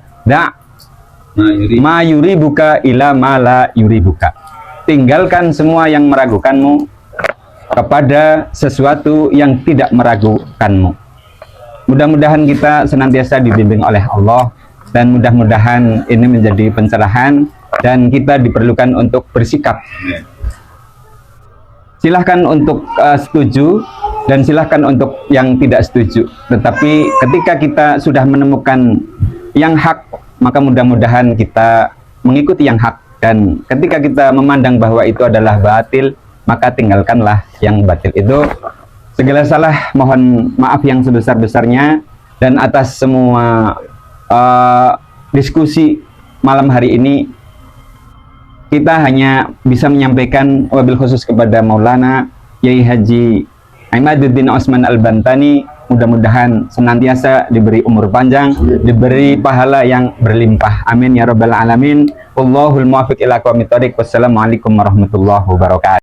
ma yuri buka ila ma la yuri buka. Tinggalkan semua yang meragukanmu kepada sesuatu yang tidak meragukanmu. Mudah-mudahan kita senantiasa dibimbing oleh Allah, dan mudah-mudahan ini menjadi pencerahan dan kita diperlukan untuk bersikap. Silahkan untuk setuju dan silahkan untuk yang tidak setuju. Tetapi ketika kita sudah menemukan yang hak, maka mudah-mudahan kita mengikuti yang hak. Dan ketika kita memandang bahwa itu adalah batil, maka tinggalkanlah yang batil itu. Segala salah mohon maaf yang sebesar-besarnya, dan atas semua diskusi malam hari ini kita hanya bisa menyampaikan wabil khusus kepada Maulana Yai Haji Imaduddin Osman Al-Bantani, mudah-mudahan senantiasa diberi umur panjang, diberi pahala yang berlimpah. Amin ya rabbal alamin. Wallahul muwaffiq ila aqwamit thoriq. Wassalamualaikum warahmatullahi wabarakatuh.